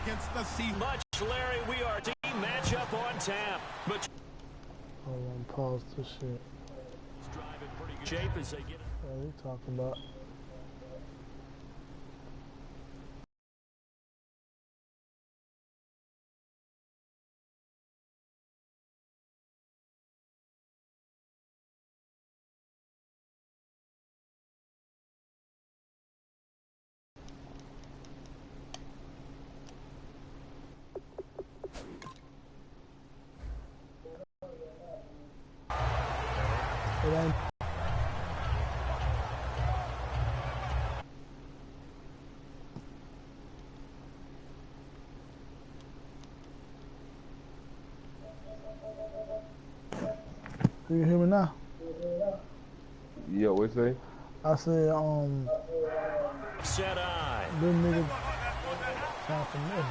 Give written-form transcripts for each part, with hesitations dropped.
against the sea. Much, Larry. We are team matchup on tap. But hold on, pause this shit. Driving pretty good shape as they get it. What are you talking about? It ain't. Can you hear me now? Yeah, what you say? I said, Set eye. them niggas sound familiar.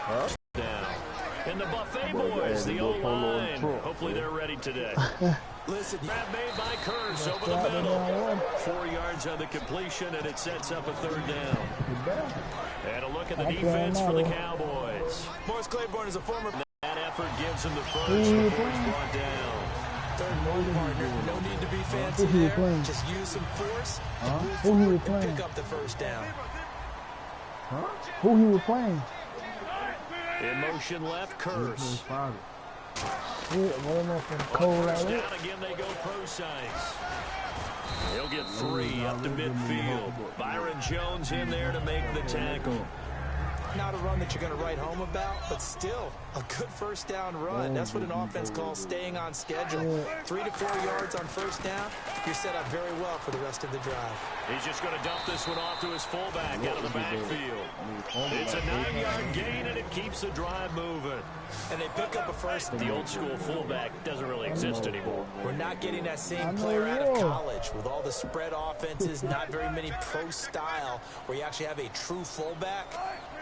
Huh? Down. And the Buffet Boys, the O-line. Hopefully they're ready today. Listen, grab made by Curse over the middle. 4 yards on the completion, and it sets up a third down. And a look at the defense for the Cowboys. Morris Claiborne is a former. That effort gives him the first before he's brought down. Third and partner. No need to be fancy there. Just use some force and move forward and pick up the first down. Who he was playing? In motion left, Curse. Shit, what am I from cold like First that? down again, they go pro size. He'll get 3 up to midfield. Byron Jones in there to make the tackle. Not a run that you're going to write home about, but still a good first down run. That's what an offense calls staying on schedule. 3 to 4 yards on first down. You're set up very well for the rest of the drive. He's just going to dump this one off to his fullback out of the backfield. It's a 9-yard gain, and it keeps the drive moving. And they pick up a first. The old school fullback doesn't really exist anymore. We're not getting that same player out of college with all the spread offenses, not very many pro style where you actually have a true fullback.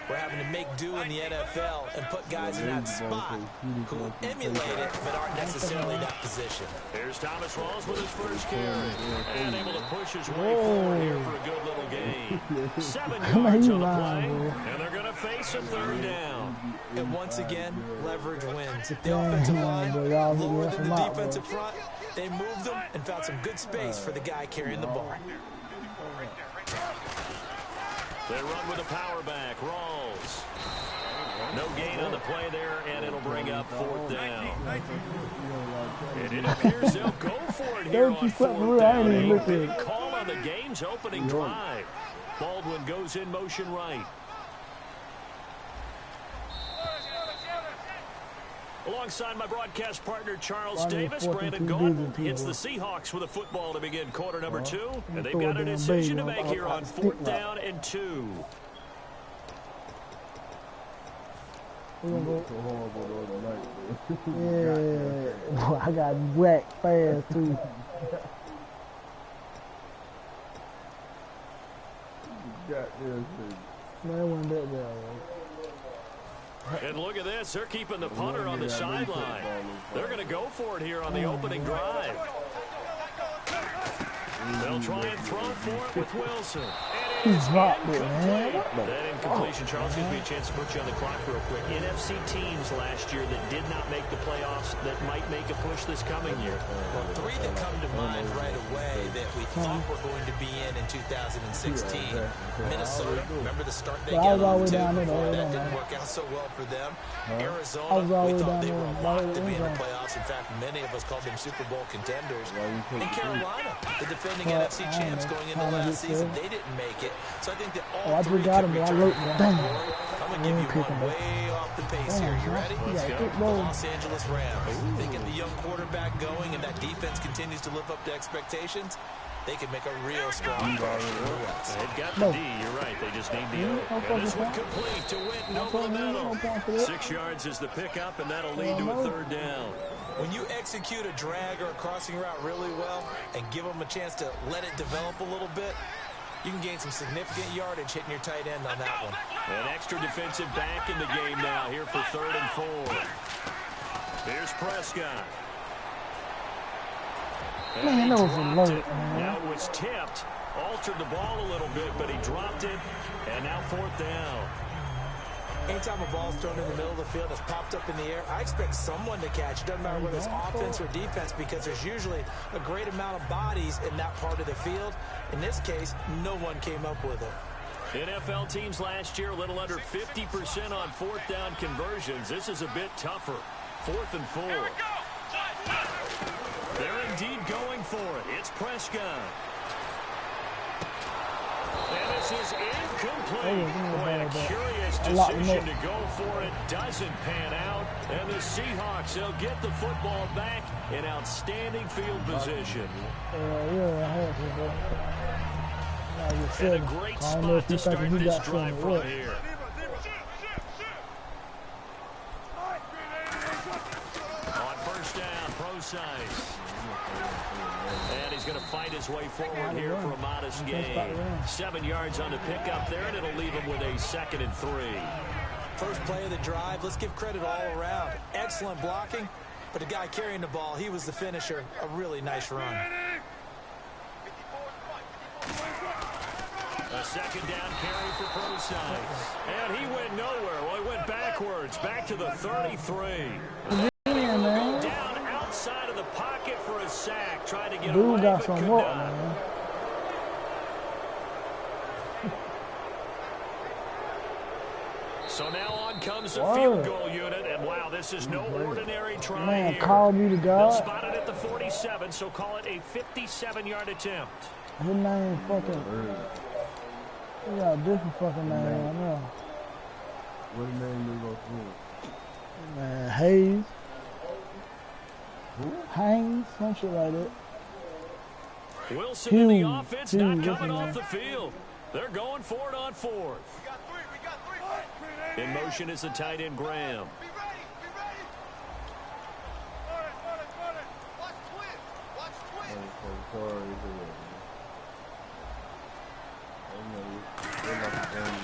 We're having to make do in the NFL and put guys in that spot who emulate it but aren't necessarily in that position. Here's Thomas Rawls with his first carry. And able to push his way forward here for a good little gain. 7 yards on the play. And they're going to face a third down. And once again, leverage wins. The offensive line lower than the defensive front. They moved them and found some good space for the guy carrying the ball. They run with a power back. Rawls. No gain on the play there, and it'll bring up 4th down. And it appears they'll go for it here on 4th down. A big call on the game's opening drive. Baldwin goes in motion right. Alongside my broadcast partner, Charles Davis, Brandon Gordon hits the Seahawks with a football to begin quarter number 2. And they've got a decision to make here on 4th down and 2. Yeah, I got whacked fast too. Man, it wasn't that bad. And look at this. They're keeping the punter on the sideline. They're going to go for it here on the opening drive. They'll try and throw for it with Wilson. He's dropped it, man. That incompletion, Charles, gives me a chance to put you on the clock real quick. NFC teams last year that did not make the playoffs that might make a push this coming year. Well, 3 that come to mind right away that we thought were going to be in 2016. Minnesota, remember the start they got off to before that didn't work out so well for them. Arizona, we thought they were locked to be in the playoffs. In fact, many of us called them Super Bowl contenders. And Carolina, the defending NFC champs going into last season, they didn't make it. So I think that all 3 can return. I'm going to give you one way off the pace here. You ready? The Los Angeles Rams. They get the young quarterback going, and that defense continues to live up to expectations. They can make a real strong push in the West. They've got the D, you're right. They just need the O. And this one complete to Witten over the middle. 6 yards is the pickup, and that'll lead to a third down. When you execute a drag or a crossing route really well and give them a chance to let it develop a little bit, you can gain some significant yardage hitting your tight end on that one. An extra defensive back in the game now here for 3rd and 4. Here's Prescott. Man, that was alert, man. Now it was tipped. Altered the ball a little bit, but he dropped it. And now 4th down. Anytime a ball's thrown in the middle of the field that's popped up in the air, I expect someone to catch. It doesn't matter whether it's offense or defense, because there's usually a great amount of bodies in that part of the field. In this case, no one came up with it. NFL teams last year, a little under 50% on fourth down conversions. This is a bit tougher. 4th and 4. They're indeed going for it. It's Prescott. And this is incomplete. Boy, a curious decision to go for it. Doesn't pan out. And the Seahawks, they'll get the football back in outstanding field position. And a great spot to start this drive from here. On first down, Procise. And he's going to fight his way forward here for a modest gain. 7 yards on the pickup there, and it'll leave him with a 2nd and 3. First play of the drive, let's give credit all around. Excellent blocking, but the guy carrying the ball, he was the finisher. A really nice run. A 2nd down carry for Procise. And he went nowhere. Well, he went backwards, back to the 33. Down outside of the pocket for a sack, trying to get away, but could not. So now on comes the field goal unit, and wow, this is no ordinary try here. Call me to God. They'll spot it at the 47, so call it a 57-yard attempt. His name fucking... He got a different fucking name right now. What name they go for? Man, Hayes. Who? Haynes, some shit like that. Wilson in the offense, not coming off the field. They're going for it on 4th. In motion is the tight end, Graham.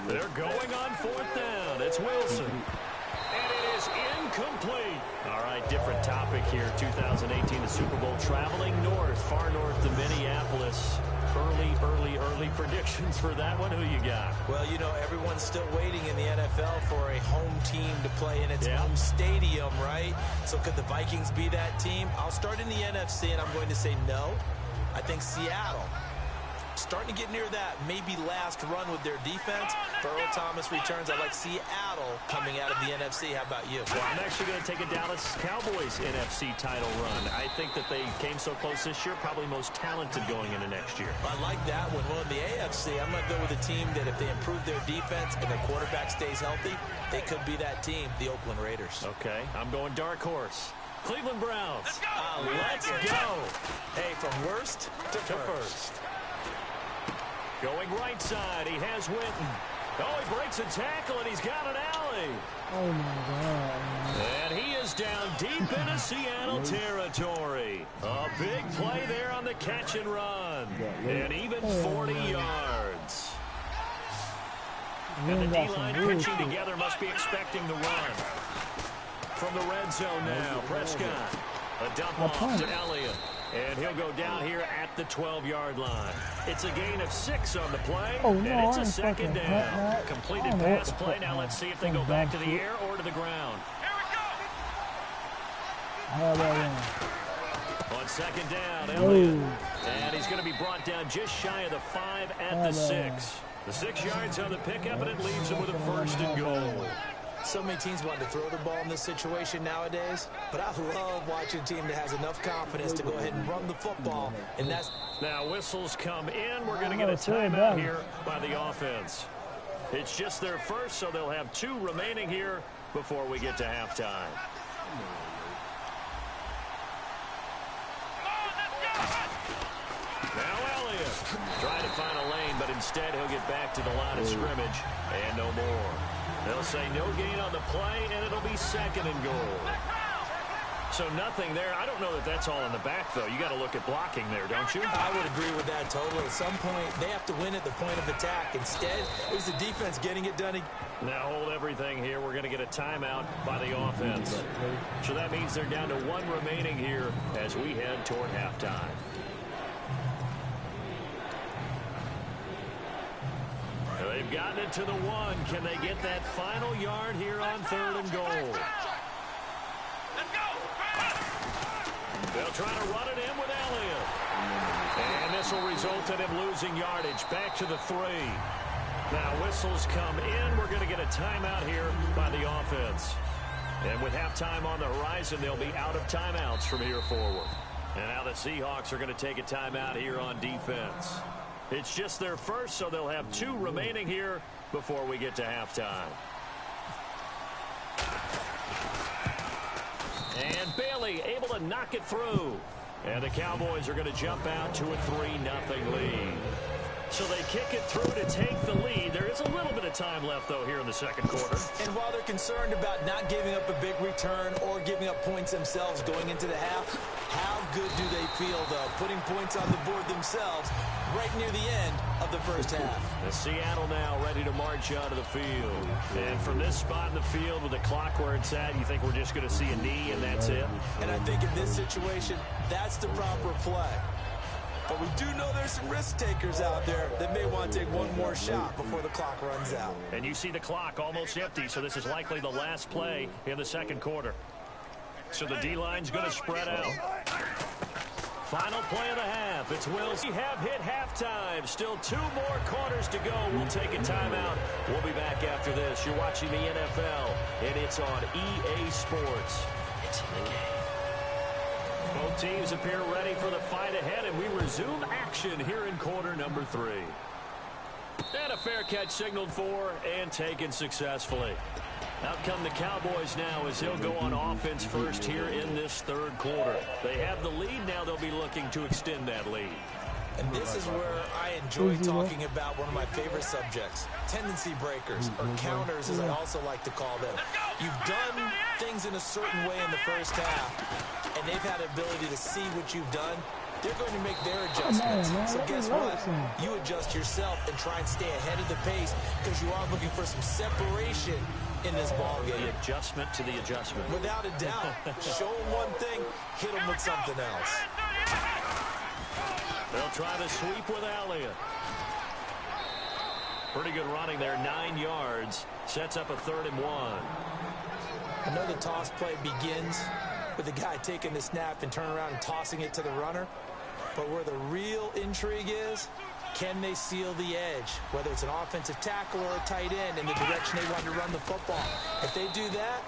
They're going on 4th down. It's Wilson. And it is incomplete. All right, different topic here. 2018, the Super Bowl, traveling north, far north to Minneapolis. Early predictions for that one. Who you got? Well, you know, everyone's still waiting in the NFL for a home team to play in its home stadium, right? So could the Vikings be that team? I'll start in the NFC, and I'm going to say no. I think Seattle. Starting to get near that maybe last run with their defense. If Earl Thomas returns, I like Seattle coming out of the NFC. How about you? Well, I'm actually going to take a Dallas Cowboys NFC title run. I think that they came so close this year, probably most talented going into next year. I like that one. Well, in the AFC, I'm going to go with a team that if they improve their defense and their quarterback stays healthy, they could be that team, the Oakland Raiders. Okay, I'm going dark horse. Cleveland Browns. Let's go. Hey, from worst to first. Going right side, he has Witten. Oh, he breaks a tackle, and he's got an alley. Oh, my God. And he is down deep into Seattle territory. A big play there on the catch and run. And even 40 yards. And the D-line pitching together must be expecting the run. From the red zone now, Prescott. A dump off to Elliott. And he'll go down here at the 12-yard line. It's a gain of 6 on the play, and it's a 2nd down. Completed pass play. Now let's see if they go back to the air or to the ground. On 2nd down, Elliott. And he's going to be brought down just shy of the 5 at the 6. The 6 yards on the pickup, and it leaves him with a 1st and goal. So many teams want to throw the ball in this situation nowadays, but I love watching a team that has enough confidence to go ahead and run the football, and that's... Now whistles come in. We're going to get a timeout here by the offense. It's just their first, so they'll have 2 remaining here before we get to halftime. Now Elliott trying to find a lane, but instead he'll get back to the line of scrimmage, and no more. They'll say no gain on the play, and it'll be 2nd and goal. So nothing there. I don't know that that's all in the back, though. You got to look at blocking there, don't you? I would agree with that totally. At some point, they have to win at the point of attack. Instead, it was the defense getting it done. Now hold everything here. We're going to get a timeout by the offense. So that means they're down to 1 remaining here as we head toward halftime. They They've gotten it to the 1. Can they get that final yard here on 3rd and goal? They'll try to run it in with Elliott. And this will result in him losing yardage. Back to the 3. Now whistles come in. We're going to get a timeout here by the offense. And with halftime on the horizon, they'll be out of timeouts from here forward. And now the Seahawks are going to take a timeout here on defense. It's just their first, so they'll have 2 remaining here before we get to halftime. And Bailey able to knock it through. And the Cowboys are going to jump out to a 3-0 lead. So they kick it through to take the lead. There is a little bit of time left, though, here in the second quarter. And while they're concerned about not giving up a big return or giving up points themselves going into the half, how good do they feel, though, putting points on the board themselves right near the end of the first half? The Seattle now ready to march onto the field. And from this spot in the field with the clock where it's at, you think we're just going to see a knee and that's it? And I think in this situation, that's the proper play. But we do know there's some risk takers out there that may want to take one more shot before the clock runs out. And you see the clock almost empty, so this is likely the last play in the second quarter. So the D-line's going to spread out. Final play of the half. It's Wills. We have hit halftime. Still 2 more quarters to go. We'll take a timeout. We'll be back after this. You're watching the NFL, and it's on EA Sports. It's in the game. Both teams appear ready for the fight ahead, and we resume action here in quarter number 3. And a fair catch signaled for and taken successfully. Out come the Cowboys now as they'll go on offense first here in this third quarter. They have the lead now. They'll be looking to extend that lead. And this is where I enjoy talking about one of my favorite subjects, tendency breakers, or counters as I also like to call them. You've done things in a certain way in the first half, and they've had the ability to see what you've done. They're going to make their adjustments. So guess what? You adjust yourself and try and stay ahead of the pace because you are looking for some separation in this ballgame. The adjustment to the adjustment. Without a doubt. Show them one thing, hit them with something else. They'll try the sweep with Elliott. Pretty good running there, 9 yards. Sets up a 3rd and 1. I know the toss play begins with the guy taking the snap and turning around and tossing it to the runner. But where the real intrigue is, can they seal the edge? Whether it's an offensive tackle or a tight end in the direction they want to run the football. If they do that,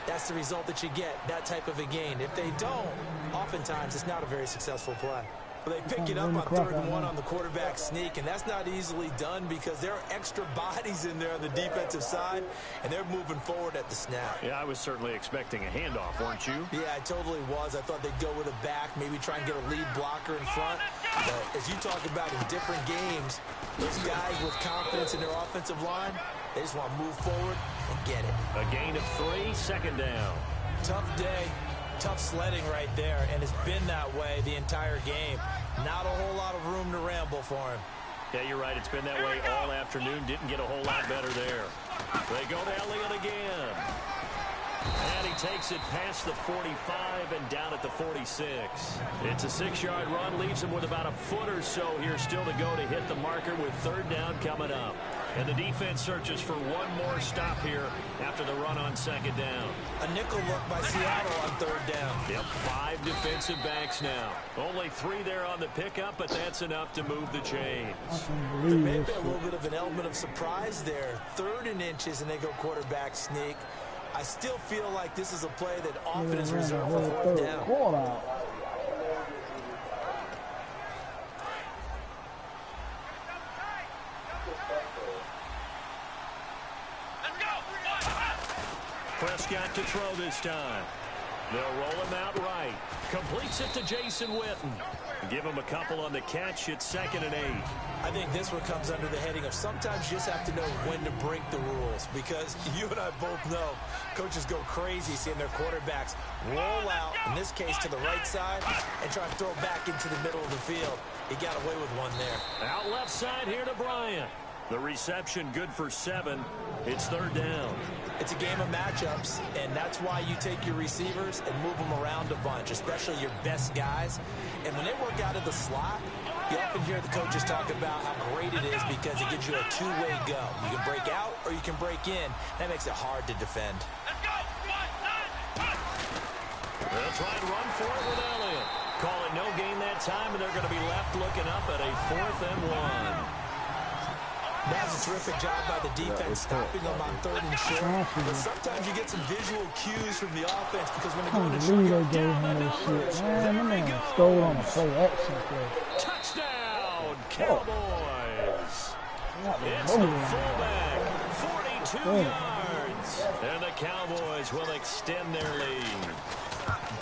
that's the result that you get, that type of a gain. If they don't, oftentimes it's not a very successful play. But they pick it up on 3rd and 1 on the quarterback sneak, and that's not easily done because there are extra bodies in there on the defensive side, and they're moving forward at the snap. Yeah, I was certainly expecting a handoff, weren't you? Yeah, I totally was. I thought they'd go with a back, maybe try and get a lead blocker in front. But as you talk about in different games, those guys with confidence in their offensive line, they just want to move forward and get it. A gain of 3, 2nd down. Tough day. Tough sledding right there, and it's been that way the entire game. Not a whole lot of room to ramble for him. Yeah, you're right. It's been that way all afternoon. Didn't get a whole lot better there. They go to Elliott again. And he takes it past the 45 and down at the 46. It's a 6-yard run. Leaves him with about a foot or so here still to go to hit the marker with 3rd down coming up. And the defense searches for one more stop here after the run on 2nd down. A nickel look by Seattle on 3rd down. Yep, 5 defensive backs now. Only 3 there on the pickup, but that's enough to move the chains. There may be a little bit of an element of surprise there. 3rd and inches, and they go quarterback sneak. I still feel like this is a play that often is reserved for 4th down. Prescott to throw this time. They'll roll him out right. Completes it to Jason Witten. Give him a couple on the catch. It's 2nd and 8. I think this one comes under the heading of sometimes you just have to know when to break the rules because you and I both know coaches go crazy seeing their quarterbacks roll out, in this case to the right side, and try to throw back into the middle of the field. He got away with one there. Out left side here to Bryant. The reception good for 7. It's 3rd down. It's a game of matchups, and that's why you take your receivers and move them around a bunch, especially your best guys. And when they work out of the slot, You often hear the coaches talk about how great it is because it gives you a two-way go. You can break out or you can break in. That makes it hard to defend. They'll try and run for it with Elliott. Call it no gain that time, and they're going to be left looking up at a 4th and 1. That's a terrific job by the defense, stopping them on 3rd and short. But sometimes you get some visual cues from the offense because when they go into short, they gave him that shit. Man, that man stole on a play action play. Touchdown, Cowboys. It's the fullback, 42 yards. And the Cowboys will extend their lead.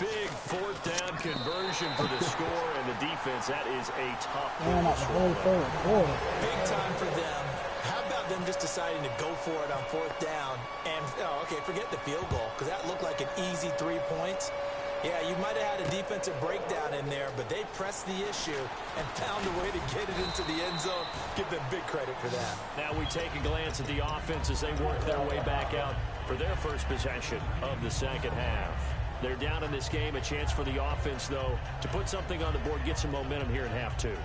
Big 4th down conversion for the score, and the defense, that is a tough Man, like the whole 3rd quarter. Big time for them. How about them just deciding to go for it on 4th down? And, okay, forget the field goal, because that looked like an easy 3 points. Yeah, you might have had a defensive breakdown in there, but they pressed the issue and found a way to get it into the end zone. Give them big credit for that. Now we take a glance at the offense as they work their way back out for their first possession of the second half. They're down in this game. A chance for the offense, though, to put something on the board, get some momentum here in half 2.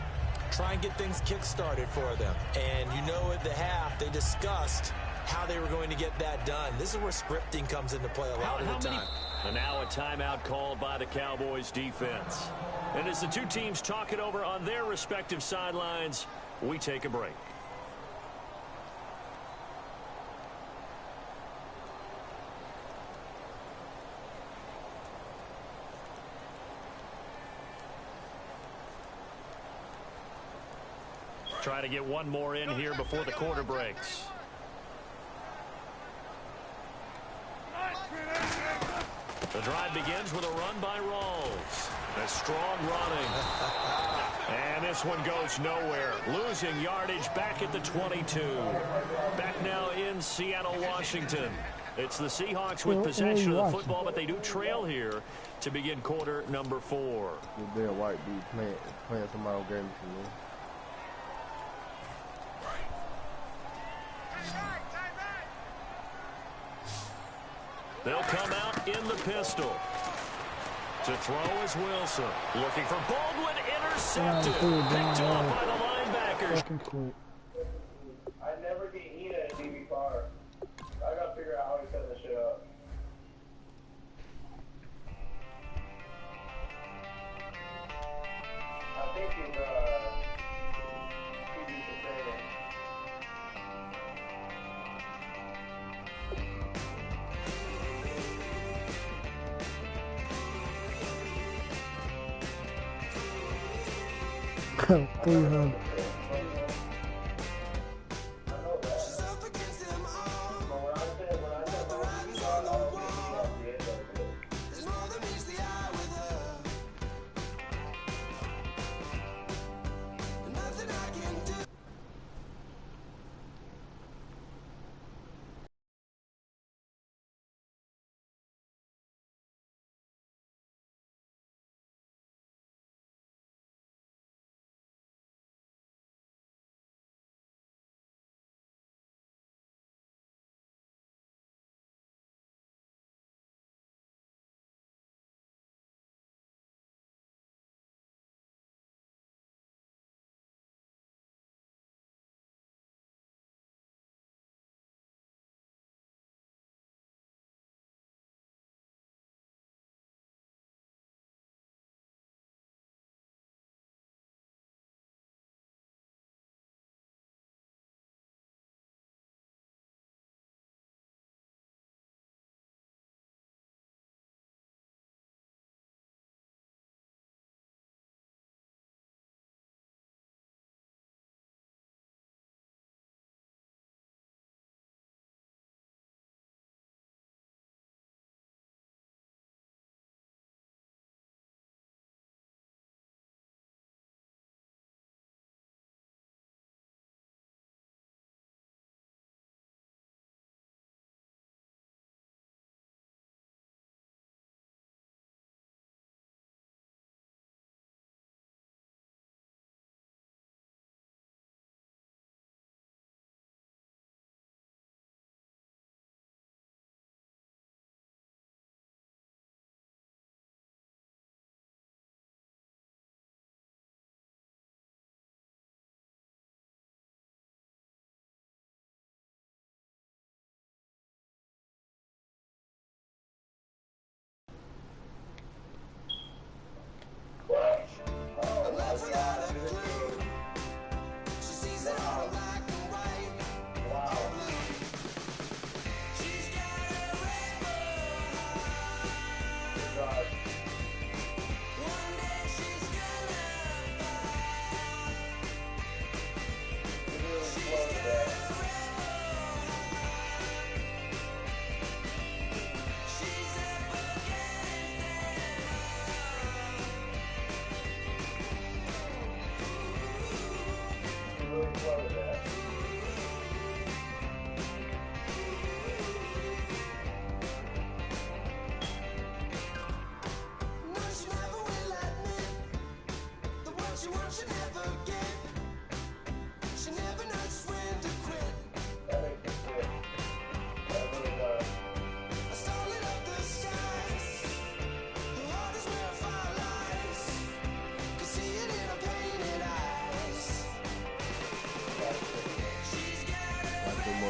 Try and get things kick-started for them. And you know at the half, they discussed how they were going to get that done. This is where scripting comes into play a lot of the time. And now a timeout called by the Cowboys defense. And as the two teams talk it over on their respective sidelines, we take a break. Try to get one more in here before the quarter breaks. The drive begins with a run by Rawls. A strong running. And this one goes nowhere. Losing yardage back at the 22. Back now in Seattle, Washington. It's the Seahawks with possession of the football, but they do trail here to begin quarter number 4. They're a white dude playing somebody on game for me. They'll come out in the pistol. To throw is Wilson. Looking for Baldwin. Intercepted. Picked off by the linebackers. I never get heat at DB Fire. I gotta figure out how to set this shit up. I think it's TV 300.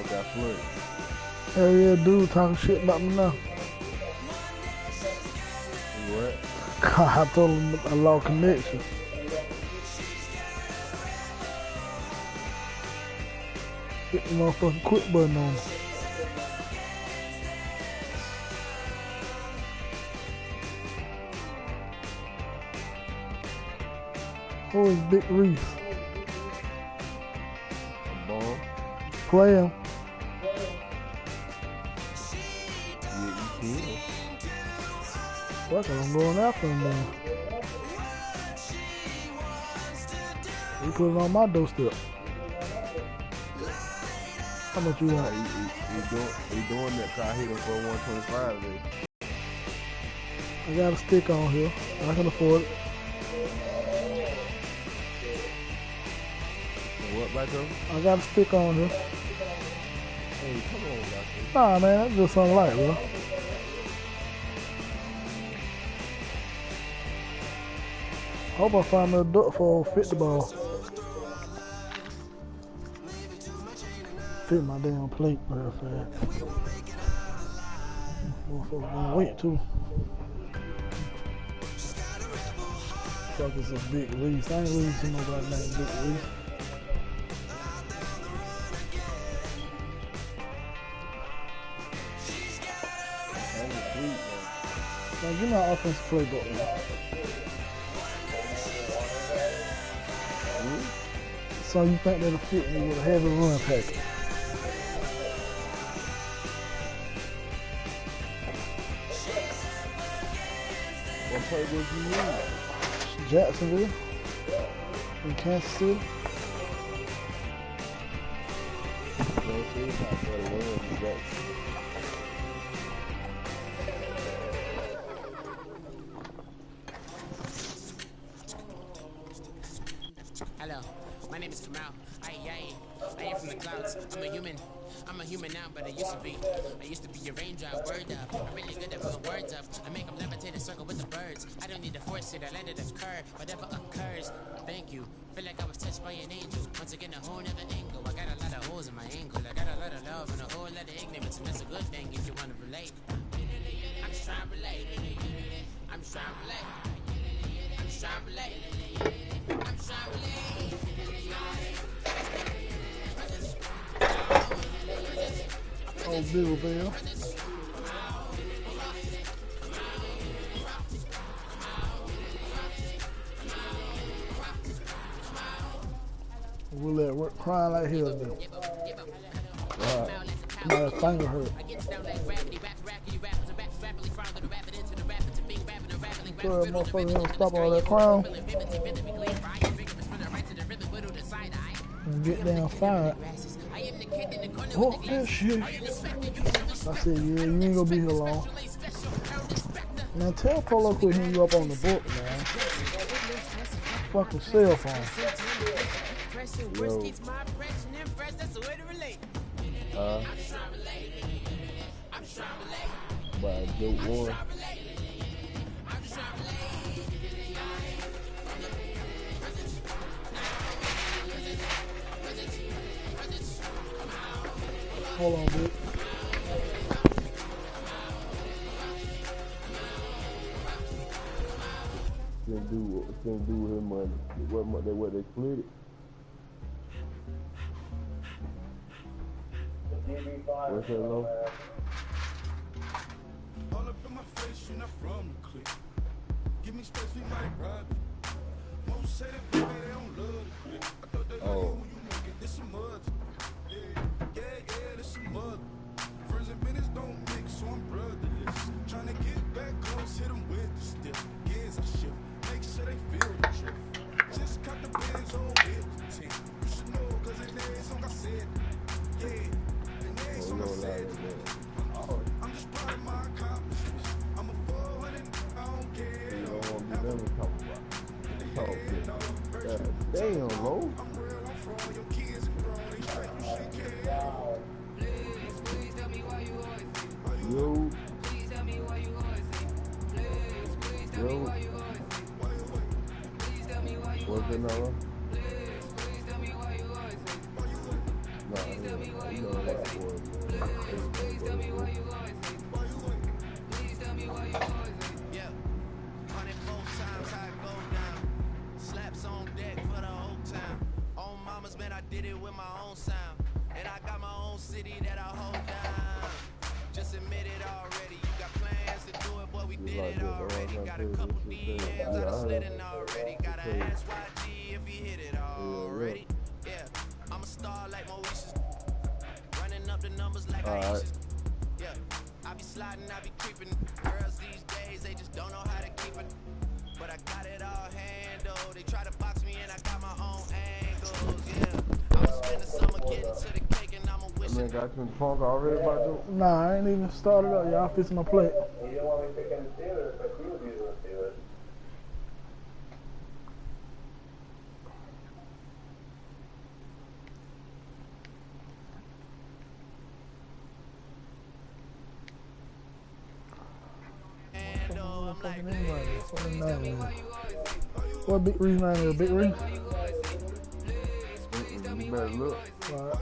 got flooded. Hell yeah, dude talking shit about me now. What? I told him I lost connection. Hit the motherfucking quit button on him. Who is Big Reese? Bomb. Play him. Yeah, you can. Fuck it, I'm going after him now. He put it on my doorstep. How much you want? He doing that car hit him for 125 today. I got a stick on here. I can afford it. What, Bacho? I got a stick on here. Hey, come on, Bacho. Nah, man, that's just something light, bro. Hope I find me a duck for 50 ball. Fit my damn plate real fast. Motherfucker gonna wait too. Fuck is a Big Reese. I ain't really seen nobody named Big Reese. Now give me my offensive playbook, man. So you think that'll fit me with a heavy run package? What playbook you use? Jacksonville and Kansas City. Hello, my name is Kamal. I am from the clouds. I'm a human now, but I used to be. I used to be a raindrop, word up. I'm really good at putting words up. I make them levitate and circle with the birds. I don't need to force it, I let it occur. Whatever occurs, thank you. Feel like I was touched by an angel. Once again, a whole nother angle. I got a lot of holes in my ankle. I got a lot of love and a whole lot of ignorance, and that's a good thing if you want to relate. I'm just trying to relate. I'm just trying to relate. I'm just trying to relate. I'm just trying to relate. Oh, Billville. We'll let work crying like hell then. My finger hurt. Throw that motherfucker in and stop all that crying. And get down fired. Oh, that shit. I said, yeah, you ain't gonna be here long. Man, tell Polo quit hitting you up on the book, man. Fucking cell phone. Yo. By Joe Warren. Hold on, dude. Can't do with his money. What they split it. What's that, Lo? All up in my face, you're not from the clique. Give me space, we might ride. Most say that baby, they don't love the clique. I thought they love you when you make it. This some mud. Yeah, this some mud. Friends and business don't mix, so I'm brotherless. Trying to get back close, hit them with the stiff. Gears I shift, make sure they feel the drift. Just cut the bands on with the team. You should know, cause it ain't song I said. Yeah. I'm just proud of my accomplishments. I'm a 400, I don't care. You don't want to be never talking about. God damn, Lo. I'm real, I'm from your kids and grown. They straight, you shit care. Please tell me why you always say. Yo. Please tell me why you always say. Please tell me why you always say. Please tell me why you always say. What's it, Nala? Please tell me why you always say. Nah, you know that. submitted already. You got plans to do it, boy, we did like it this, already. bro. Got a couple DMs I done slid in already. Got a ask YG if he hit it already. Yeah, I'm a star like Maurice's. Running up the numbers like I used to. Yeah, I be sliding, I be creeping. Girls these days, they just don't know how to keep it. But I got it all handled. They try to box me and I got my own angles. Yeah, I'ma spend the summer getting to the cake and I'ma wish it. Got some funk already about to? Nah, I ain't even started up. Y'all fixing my plate. You didn't want me picking the Steelers, but you would be the Steelers. What big reason I ain't a big ring? You better look. Alright.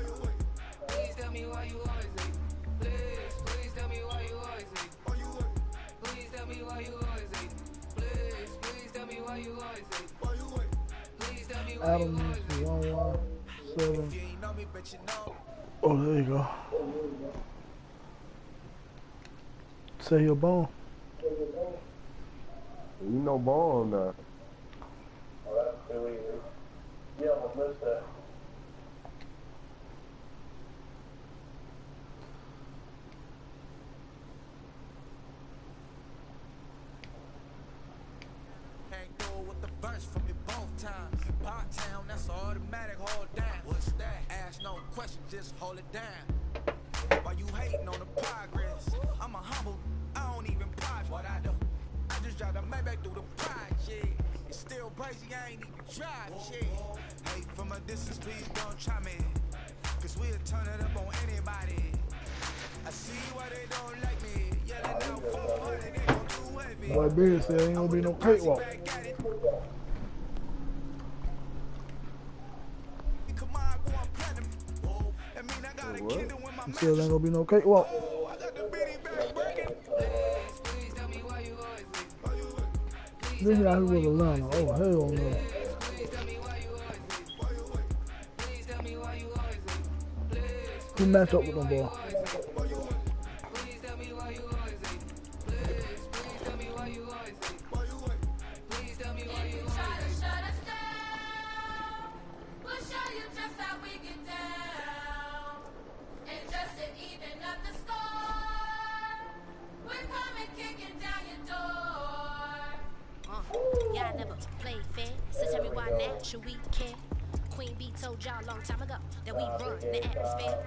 Adam 117. Oh, there you go. Say you're bone. You know Bone now. Oh, that's too easy. You almost missed that. Can't go with the verse from me both times. Pot town, that's automatic, hold down. What's that? Ask no question, just hold it down. While you hating on the progress, I'm a humble, I don't even pride what I do. I just drive the Maybach through the project. It's still crazy, I ain't even drive shit. Hey, from a distance, please don't try me. Cause we'll turn it up on anybody. I see why they don't like me. Yelling out 400, they gon' do heavy. Boy, Beard said ain't gonna be no cakewalk. He said ain't gonna be no cakewalk. This guy who was Atlanta. Oh, hell no. Who match up with them, boy? Y'all never played fair, so tell me why now should we care? Queen B told y'all a long time ago that we run the atmosphere.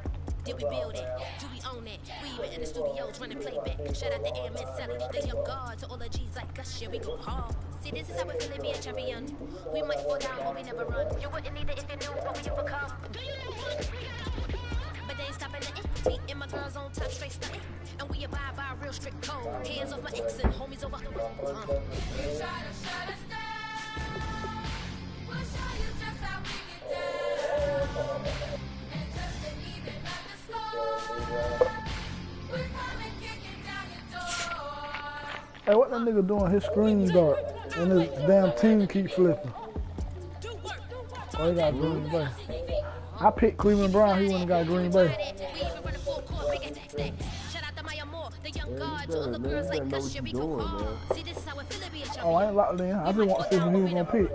Did we build it? Do we own it? We even in the studios running playback. Shout out to AMS Sally, the young guard, to all the G's like us. Yeah, we go hard. See, this is how we feel to be a champion. We might fall down, but we never run. You wouldn't need it if you knew what we overcome. But they ain't stopping the empty. And my girls on top, straight stunting. And we abide by a real strict code. Hands off my ex and homies over. You try to shut us down. We'll show you just how we get down. And just to even up the score, we're coming kicking down your door. Hey, what that nigga doing? His screen dark. And his damn team keep flipping. Oh, he got Green Bay. I picked Cleveland Brown. He went and got Green Bay. Oh, I ain't locked in. I just want to see who he was going to pick.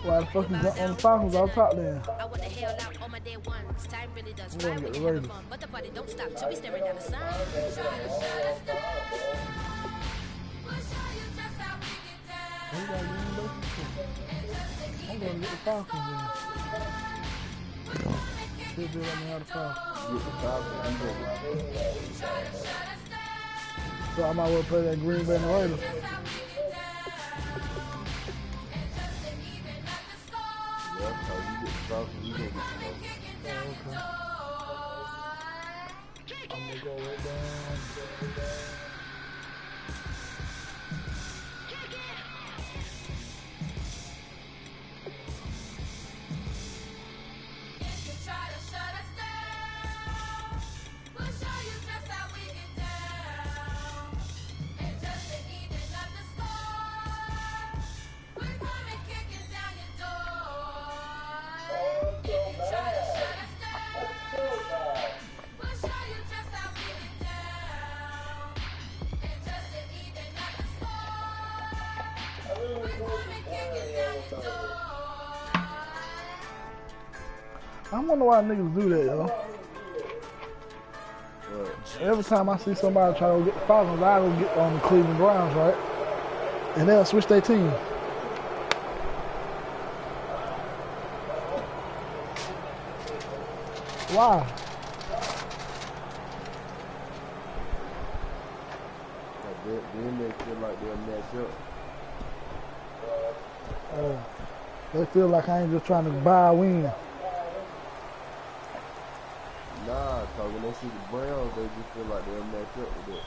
Why the fuck you got on the Falcons out top then? I want the hell out on my day ones. Time really does We're fly gonna when get you have Raiders. fun. But the party don't stop till we staring down the sun. Try to shut us down. We'll show you just how we get down. He got Green Bay. I'm going to get the Falcons then. He'll be let me have the Falcons. So I might well play that Green Bay and the Raiders. I'm gonna go right down. I wonder why niggas do that, yo. Every time I see somebody try to go get the Falcons, I go get on the Cleveland Browns, right? And they'll switch their team. Why? Then they feel like they'll match up. They feel like I ain't just trying to buy a win. Nah, cause when they see the Browns, they just feel like they'll match up with it.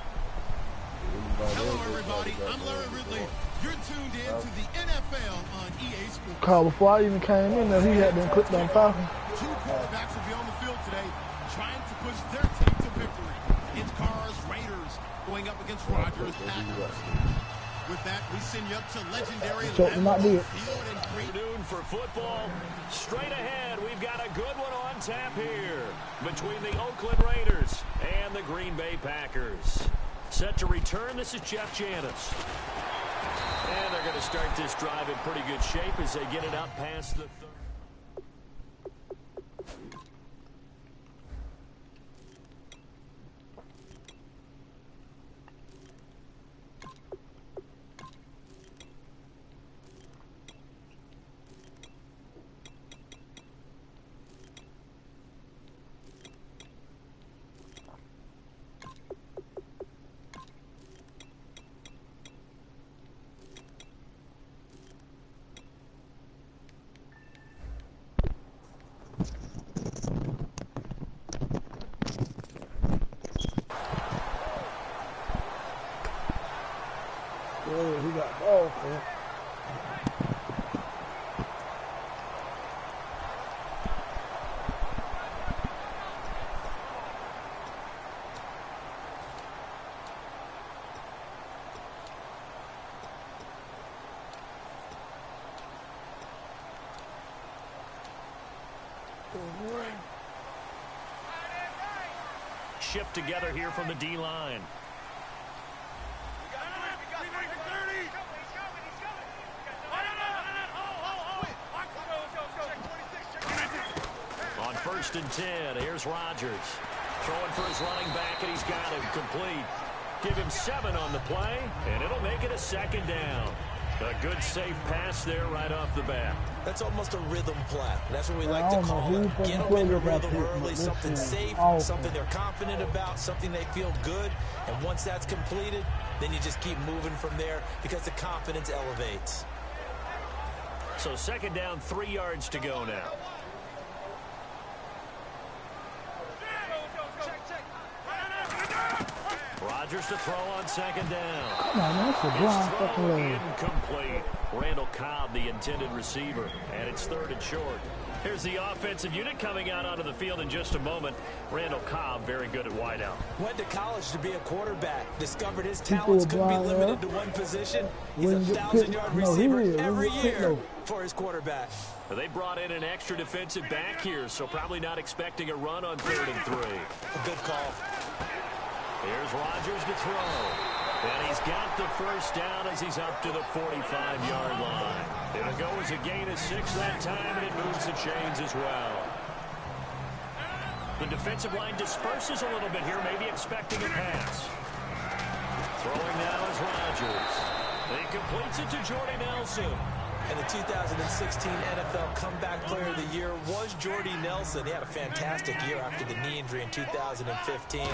Hello, everybody. I'm Larry Ridley. You're tuned in to the NFL on EA Sports. Cause before I even came in there, he had been clicked on Falcons. Two quarterbacks will be on the field today trying to push their team to victory. It's Carr's Raiders going up against Rodgers Packers. With that, we send you up to legendary Lambeau Field in Afternoon for football. Straight ahead, we've got a good one on tap here between the Oakland Raiders and the Green Bay Packers. Set to return, this is Jeff Janis. And they're going to start this drive in pretty good shape as they get it up past the third. He got ball, man. Shift together here from the D-line. On 1st and 10, here's Rodgers. Throwing for his running back, and he's got him complete. Give him 7 on the play, and it'll make it a 2nd down. A good, safe pass there right off the bat. That's almost a rhythm play. That's what we like to call it. Get them in the rhythm early, something safe, something they're confident about, something they feel good. And once that's completed, then you just keep moving from there because the confidence elevates. So 2nd down, 3 yards to go now. Rodgers to throw on 2nd down. Come on, man, that's a blind fucking leg. Incomplete. Randall Cobb, the intended receiver, and it's 3rd and short. Here's the offensive unit coming out onto the field in just a moment. Randall Cobb, very good at wideout. Went to college to be a quarterback. Discovered his talents couldn't be limited to one position. He's a 1,000-yard receiver every year for his quarterback. They brought in an extra defensive back here, so probably not expecting a run on 3rd and 3. A good call. Here's Rodgers to throw. And he's got the 1st down as he's up to the 45-yard line. It'll go as a gain of 6 that time, and it moves the chains as well. The defensive line disperses a little bit here, maybe expecting a pass. Throwing now is Rodgers. He completes it to Jordy Nelson. And the 2016 NFL Comeback Player of the Year was Jordy Nelson. He had a fantastic year after the knee injury in 2015.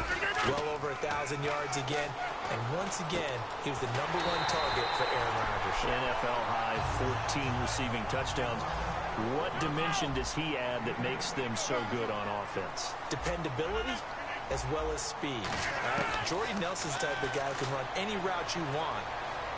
Well over 1,000 yards again. And once again, he was the #1 target for Aaron Rodgers. NFL high 14 receiving touchdowns. What dimension does he add that makes them so good on offense? Dependability as well as speed. Jordy Nelson's the type of guy who can run any route you want.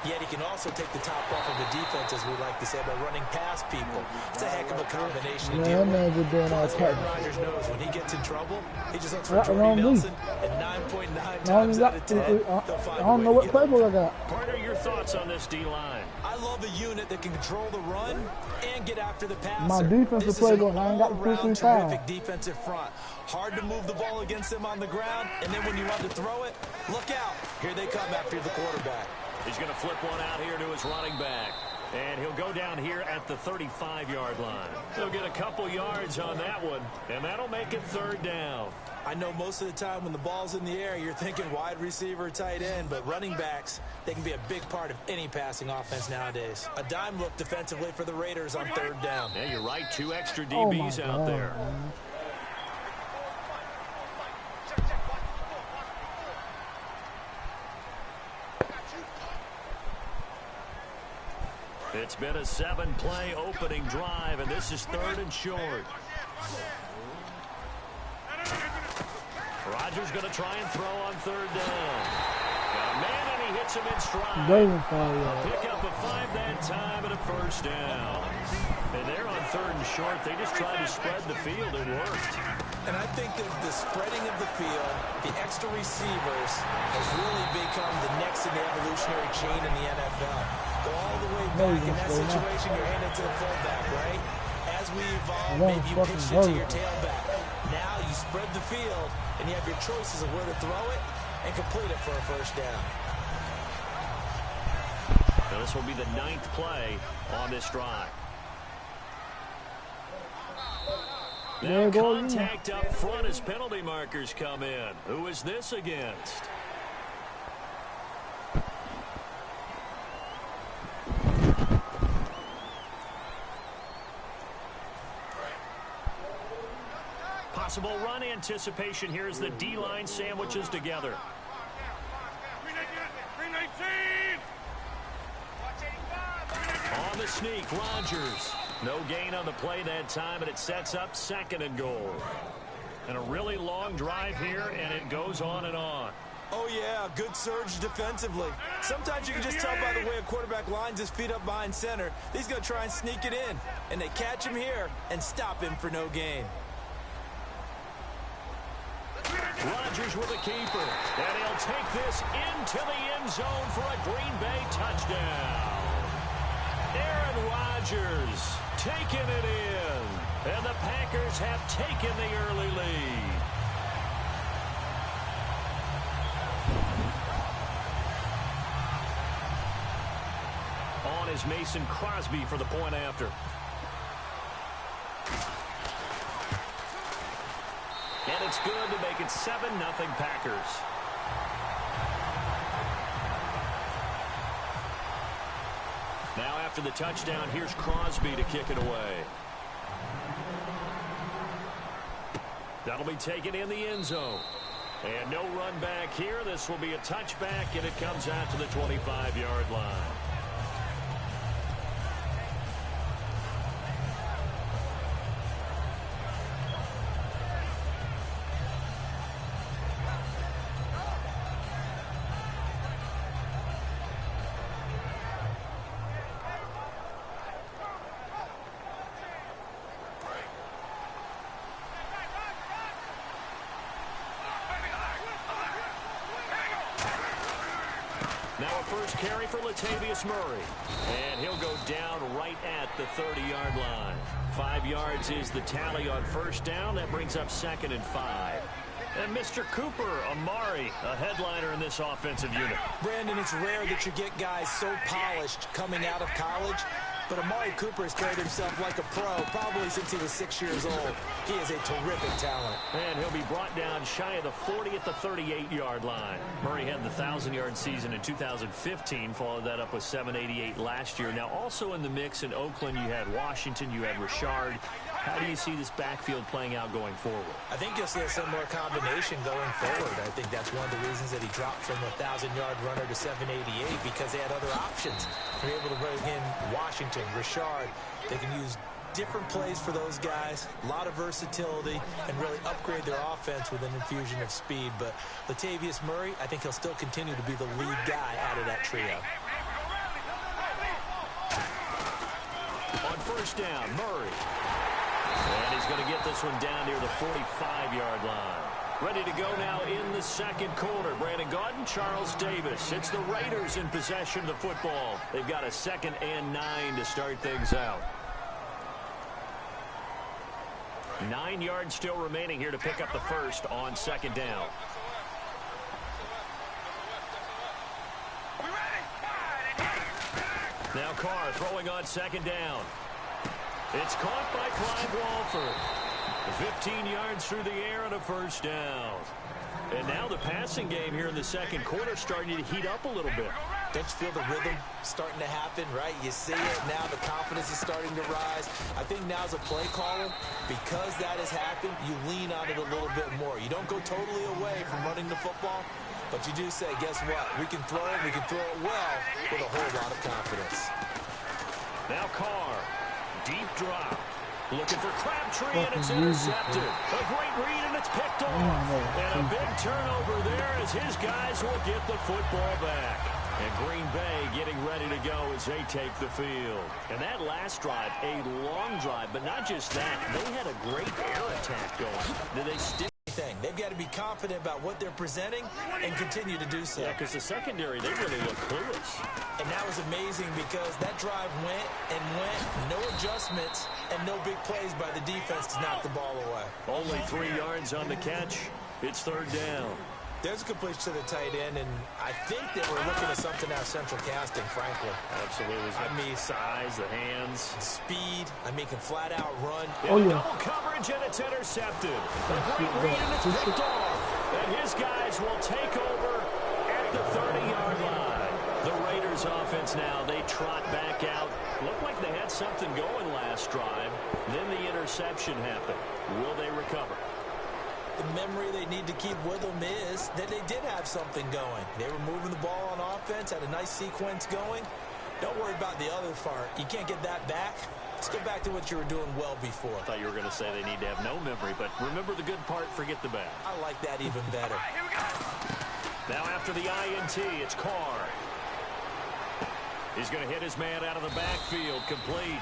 Yet he can also take the top off of the defense, as we like to say, by running past people. It's a heck of a combination to deal with. Plus, Aaron Rodgers knows when he gets in trouble, he just looks for Jordy Nelson, and 9.9 times out of 10, they'll find I don't know what playbook I got. Partner, your thoughts on this D-line? I love a unit that can control the run and get after the passer. My defensive playbook, I ain't got the 3-3 foul. Terrific defensive front. Hard to move the ball against them on the ground, and then when you want to throw it, look out. Here they come after the quarterback. He's going to flip one out here to his running back. And he'll go down here at the 35-yard line. He'll get a couple yards on that one, and that'll make it 3rd down. I know most of the time when the ball's in the air, you're thinking wide receiver, tight end, but running backs, they can be a big part of any passing offense nowadays. A dime look defensively for the Raiders on 3rd down. Yeah, you're right. 2 extra DBs out there. It's been a 7-play opening drive, and this is 3rd and short. Rodgers going to try and throw on 3rd down. Got a man, and he hits him in stride. Pick up a 5 that time and a 1st down. And they're on 3rd and short. They just tried to spread the field. It worked. And I think that the spreading of the field, the extra receivers, has really become the next in the evolutionary chain in the NFL. Go all the way back in that situation, you're handed to the fullback, right? As we evolve, maybe you pitch it to your tailback. Now you spread the field, and you have your choices of where to throw it and complete it for a 1st down. Now this will be the 9th play on this drive. Now contact up front as penalty markers come in. Who is this against? Possible run anticipation here as the D-line sandwiches together. On the sneak, Rodgers. No gain on the play that time, and it sets up 2nd and goal. And a really long drive here, and it goes on and on. Oh, yeah, good surge defensively. Sometimes you can just tell by the way a quarterback lines his feet up behind center. He's going to try and sneak it in, and they catch him here and stop him for no gain. Rodgers with a keeper, and he'll take this into the end zone for a Green Bay touchdown. Aaron Rodgers taking it in, and the Packers have taken the early lead. On is Mason Crosby for the point after. And it's good to make it 7-0 Packers. Now after the touchdown, here's Crosby to kick it away. That'll be taken in the end zone. And no run back here. This will be a touchback, and it comes out to the 25-yard line. Now a first carry for Latavius Murray. And he'll go down right at the 30-yard line. 5 yards is the tally on 1st down. That brings up 2nd and 5. And Mr. Cooper Amari, a headliner in this offensive unit. Brandon, it's rare that you get guys so polished coming out of college. But Amari Cooper has carried himself like a pro probably since he was 6 years old. He is a terrific talent. And he'll be brought down shy of the 40 at the 38-yard line. Murray had the 1,000-yard season in 2015, followed that up with 788 last year. Now also in the mix in Oakland, you had Washington, you had Richard. How do you see this backfield playing out going forward? I think you'll see a similar combination going forward. I think that's one of the reasons that he dropped from a 1,000-yard runner to 788, because they had other options. They're able to bring in Washington, Richard. They can use different plays for those guys, a lot of versatility, and really upgrade their offense with an infusion of speed. But Latavius Murray, I think he'll still continue to be the lead guy out of that trio. On 1st down, Murray. And he's going to get this one down near the 45-yard line. Ready to go now in the 2nd quarter. Brandon Gaudin, Charles Davis. It's the Raiders in possession of the football. They've got a 2nd and 9 to start things out. 9 yards still remaining here to pick up the first on 2nd down. Now Carr throwing on second down. It's caught by Clive Walford. 15 yards through the air and a first down. And now the passing game here in the second quarter starting to heat up a little bit. Don't you feel the rhythm starting to happen, right? You see it now. The confidence is starting to rise. I think now as a play caller, because that has happened, you lean on it a little bit more. You don't go totally away from running the football, but you do say, guess what? We can throw it. We can throw it well with a whole lot of confidence. Now Carr, deep drop. Looking for Crabtree, and it's intercepted. A great read, and it's picked off. And a big turnover there as his guys will get the football back. And Green Bay getting ready to go as they take the field. And that last drive, a long drive, but not just that. They had a great air attack going. Did they stick? They've got to be confident about what they're presenting and continue to do so. Yeah, because the secondary, they really look clueless. And that was amazing because that drive went and went, no adjustments, and no big plays by the defense to knock the ball away. Only 3 yards on the catch. It's third down. There's a completion to the tight end, and I think that we're looking at something out of central casting, frankly. Absolutely. I mean, size, the hands. Speed. I mean, can flat out run. Oh, yeah. Double coverage, and it's intercepted. A great read, and it's picked off. And his guys will take over at the 30-yard line. The Raiders offense now, they trot back out. Looked like they had something going last drive. Then the interception happened. Will they recover? The memory they need to keep with them is that they did have something going. They were moving the ball on offense, had a nice sequence going. Don't worry about the other part. You can't get that back. Let's go back to what you were doing well before. I thought you were going to say they need to have no memory, but remember the good part, forget the bad. I like that even better. Now after the INT, it's Carr. He's going to hit his man out of the backfield, complete.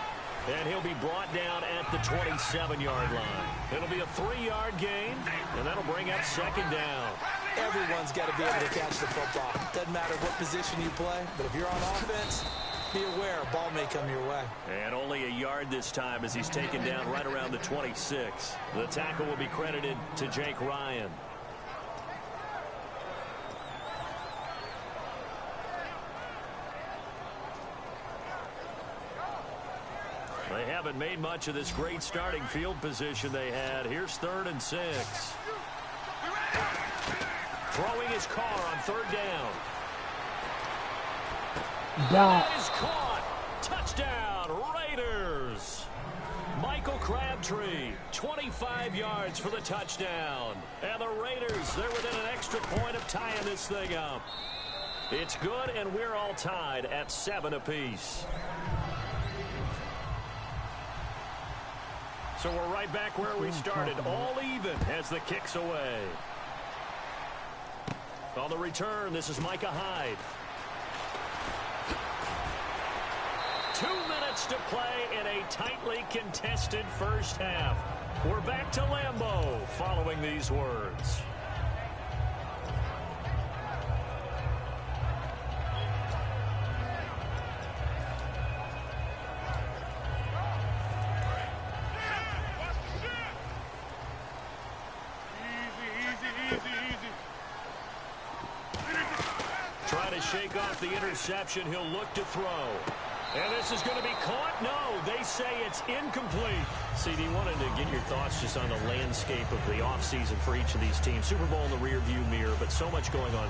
And he'll be brought down at the 27-yard line. It'll be a 3-yard gain, and that'll bring up second down. Everyone's got to be able to catch the football. Doesn't matter what position you play, but if you're on offense, be aware a ball may come your way. And only a yard this time as he's taken down right around the 26. The tackle will be credited to Jake Ryan. They haven't made much of this great starting field position they had. Here's 3rd and 6. Throwing his Carr on 3rd down. That is caught. Touchdown, Raiders. Michael Crabtree, 25 yards for the touchdown. And the Raiders, they're within an extra point of tying this thing up. It's good, and we're all tied at 7 apiece. So we're right back where we started, all even as the kick's away. On the return, this is Micah Hyde. 2 minutes to play in a tightly contested first half. We're back to Lambeau following these words. Shake off the interception. He'll look to throw. And this is going to be caught. No, they say it's incomplete. CD, wanted to get your thoughts just on the landscape of the offseason for each of these teams. Super Bowl in the rearview mirror, but so much going on.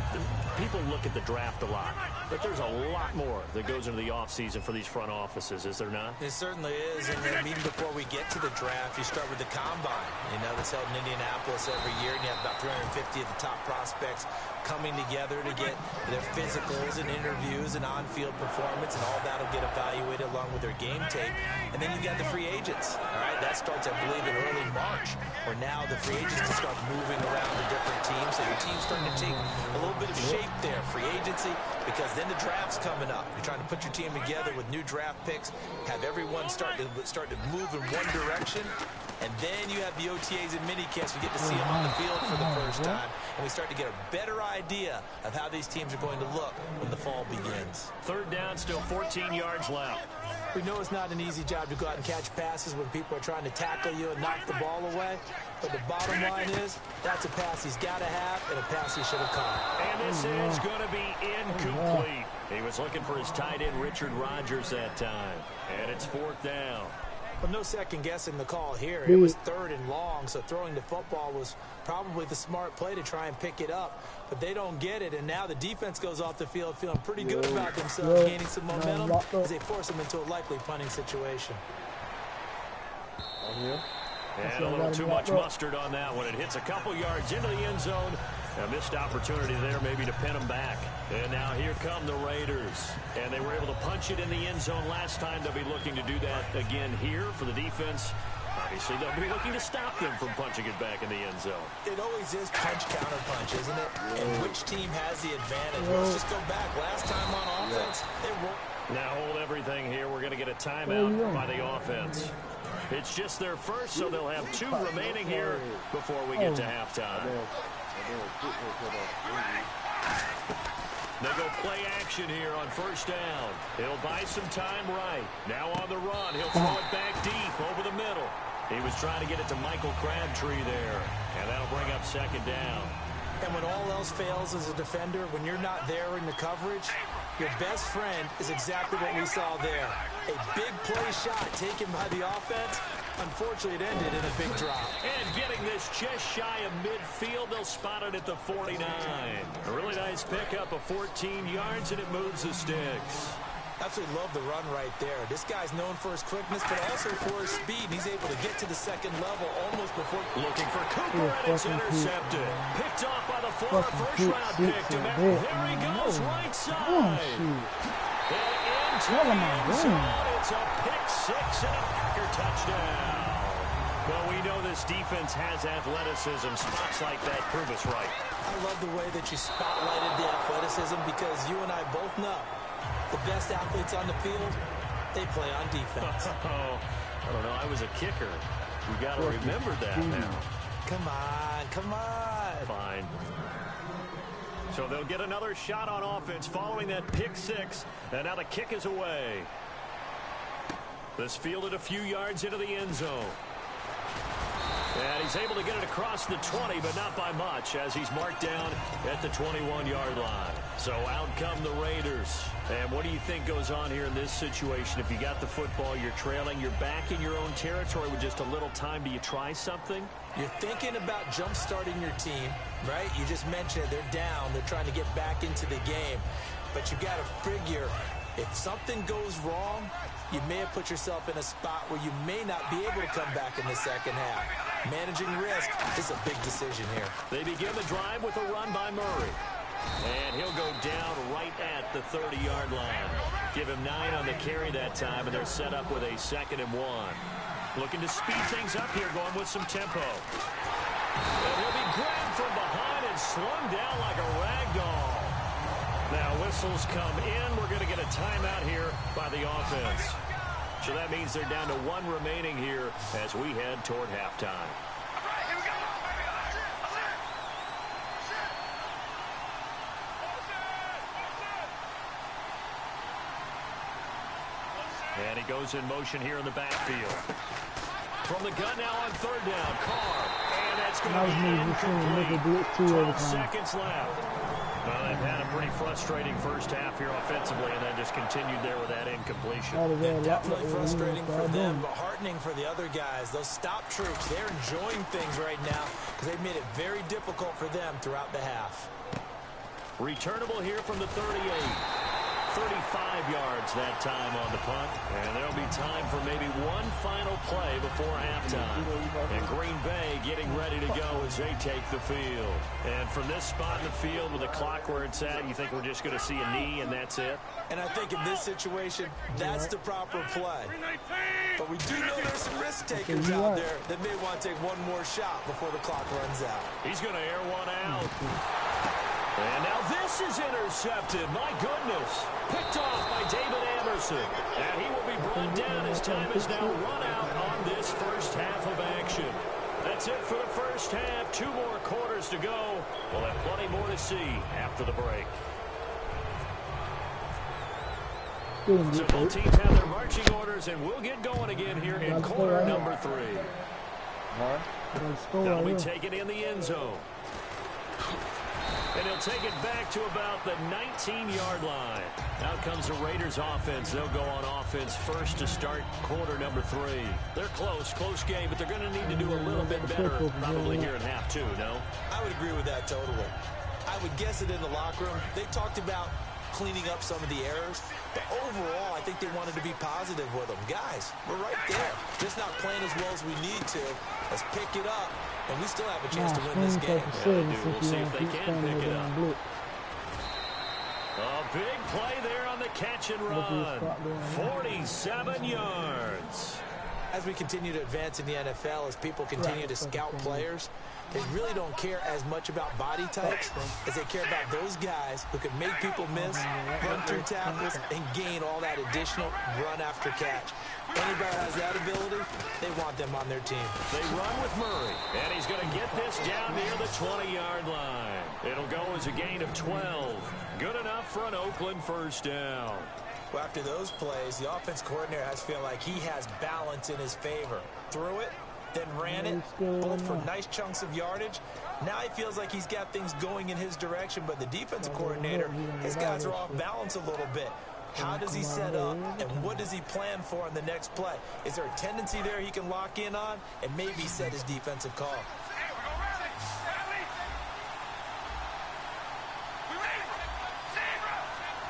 People look at the draft a lot, but there's a lot more that goes into the offseason for these front offices, is there not? It certainly is, and then even before we get to the draft, you start with the combine. You know, that's held in Indianapolis every year, and you have about 350 of the top prospects coming together to get their physicals and interviews and on-field performance, and all that will get evaluated along with their game tape. And then you've got the free agents. All right, that starts, I believe, in early March, where now the free agents can start moving around to different teams. So your team's starting to take a little bit of shape there, free agency, because then the draft's coming up. You're trying to put your team together with new draft picks, have everyone start to move in one direction. And then you have the OTAs and minicamps. We get to see them on the field for the first time. And we start to get a better idea of how these teams are going to look when the fall begins. 3rd down, still 14 yards left. We know it's not an easy job to go out and catch passes when people are trying to tackle you and knock the ball away. But the bottom line is, that's a pass he's got to have and a pass he should have caught. And this is going to be incomplete. He was looking for his tight end, Richard Rodgers, that time. And it's 4th down. Well, no second guessing the call here. It was 3rd and long, so throwing the football was probably the smart play to try and pick it up. But they don't get it, and now the defense goes off the field feeling pretty good about themselves, gaining some momentum as they force them into a likely punting situation. And a little too much mustard on that one. It hits a couple yards into the end zone. A missed opportunity there maybe to pin them back. And now here come the Raiders. And they were able to punch it in the end zone last time. They'll be looking to do that again here for the defense. Obviously, they'll be looking to stop them from punching it back in the end zone. It always is punch-counter-punch, isn't it? And which team has the advantage? Let's just go back. Last time on offense, they won. Now hold everything here. We're going to get a timeout by the offense. It's just their first, so they'll have 2 remaining here before we get to halftime. They go play action here on 1st down. He'll buy some time right. Now on the run. He'll throw it back deep over the middle. He was trying to get it to Michael Crabtree there. And that'll bring up 2nd down. And when all else fails as a defender, when you're not there in the coverage, your best friend is exactly what we saw there. A big play shot taken by the offense. Unfortunately, it ended in a big drop. And getting this just shy of midfield, they'll spot it at the 49. A really nice pickup of 14 yards, and it moves the sticks. Absolutely love the run right there. This guy's known for his quickness, but also for his speed. He's able to get to the 2nd level almost before. Looking for Cooper, and it's intercepted. Picked off by the former first-round pick. Here he goes, right side. And into the end zone. It's a pick 6 and a Packer touchdown. Well, we know this defense has athleticism. Spots like that prove us right. I love the way that you spotlighted the athleticism because you and I both know the best athletes on the field, they play on defense. I don't know. I was a kicker. You got to remember that now. Come on, come on. Fine. So they'll get another shot on offense following that pick 6, and now the kick is away. This fielded a few yards into the end zone. And he's able to get it across the 20, but not by much, as he's marked down at the 21-yard line. So out come the Raiders. And what do you think goes on here in this situation? If you got the football, you're trailing, you're back in your own territory with just a little time. Do you try something? You're thinking about jump-starting your team, right? You just mentioned it. They're down. They're trying to get back into the game. But you got to figure, if something goes wrong, you may have put yourself in a spot where you may not be able to come back in the 2nd half. Managing risk is a big decision here. They begin the drive with a run by Murray. And he'll go down right at the 30-yard line. Give him 9 on the carry that time, and they're set up with a 2nd and 1. Looking to speed things up here, going with some tempo. And he'll be grabbed from behind and slung down like a rag doll. Now whistles come in. We're going to get a timeout here by the offense. So that means they're down to 1 remaining here as we head toward halftime. And he goes in motion here in the backfield. From the gun now on 3rd down, Carr. And that's going to be incomplete. 12 seconds left. Well, they've had a pretty frustrating first half here offensively, and then just continued there with that incompletion. Definitely frustrating for them, but heartening for the other guys. Those stop troops, they're enjoying things right now because they've made it very difficult for them throughout the half. Returnable here from the 38. 35 yards that time on the punt. And there'll be time for maybe one final play before halftime. And Green Bay getting ready to go as they take the field. And from this spot in the field with the clock where it's at, you think we're just going to see a knee and that's it? And I think in this situation, that's the proper play. But we do know there's some risk takers out there that may want to take one more shot before the clock runs out. He's going to air one out. And now this is intercepted. My goodness. Picked off by David Anderson. And he will be brought down as time is now run out on this first half of action. That's it for the first half. 2 more quarters to go. We'll have plenty more to see after the break. So both teams have their marching orders, and we'll get going again here in quarter number 3. That'll be taken in the end zone. And he'll take it back to about the 19-yard line. Out comes the Raiders offense. They'll go on offense first to start quarter number 3. They're close game, but they're going to need to do a little bit better probably here in half 2, no? I would agree with that totally. I would guess it in the locker room. They talked about cleaning up some of the errors, but overall, I think they wanted to be positive with them. Guys, we're right there. Just not playing as well as we need to. Let's pick it up, and we still have a chance to win this game. Yeah, they do. We'll see if they can pick it up. A big play there on the catch and run. 47 yards. As we continue to advance in the NFL, as people continue to scout players, they really don't care as much about body types as they care about those guys who can make people miss, run through tackles, and gain all that additional run after catch. Anybody has that ability, they want them on their team. They run with Murray, and he's going to get this down near the 20-yard line. It'll go as a gain of 12. Good enough for an Oakland first down. Well, after those plays, the offense coordinator has feel like he has balance in his favor. Threw it, then ran it, both for nice chunks of yardage. Now he feels like he's got things going in his direction, but the defensive coordinator, his guys are off balance a little bit. How does he set up, and what does he plan for in the next play? Is there a tendency there he can lock in on and maybe set his defensive call?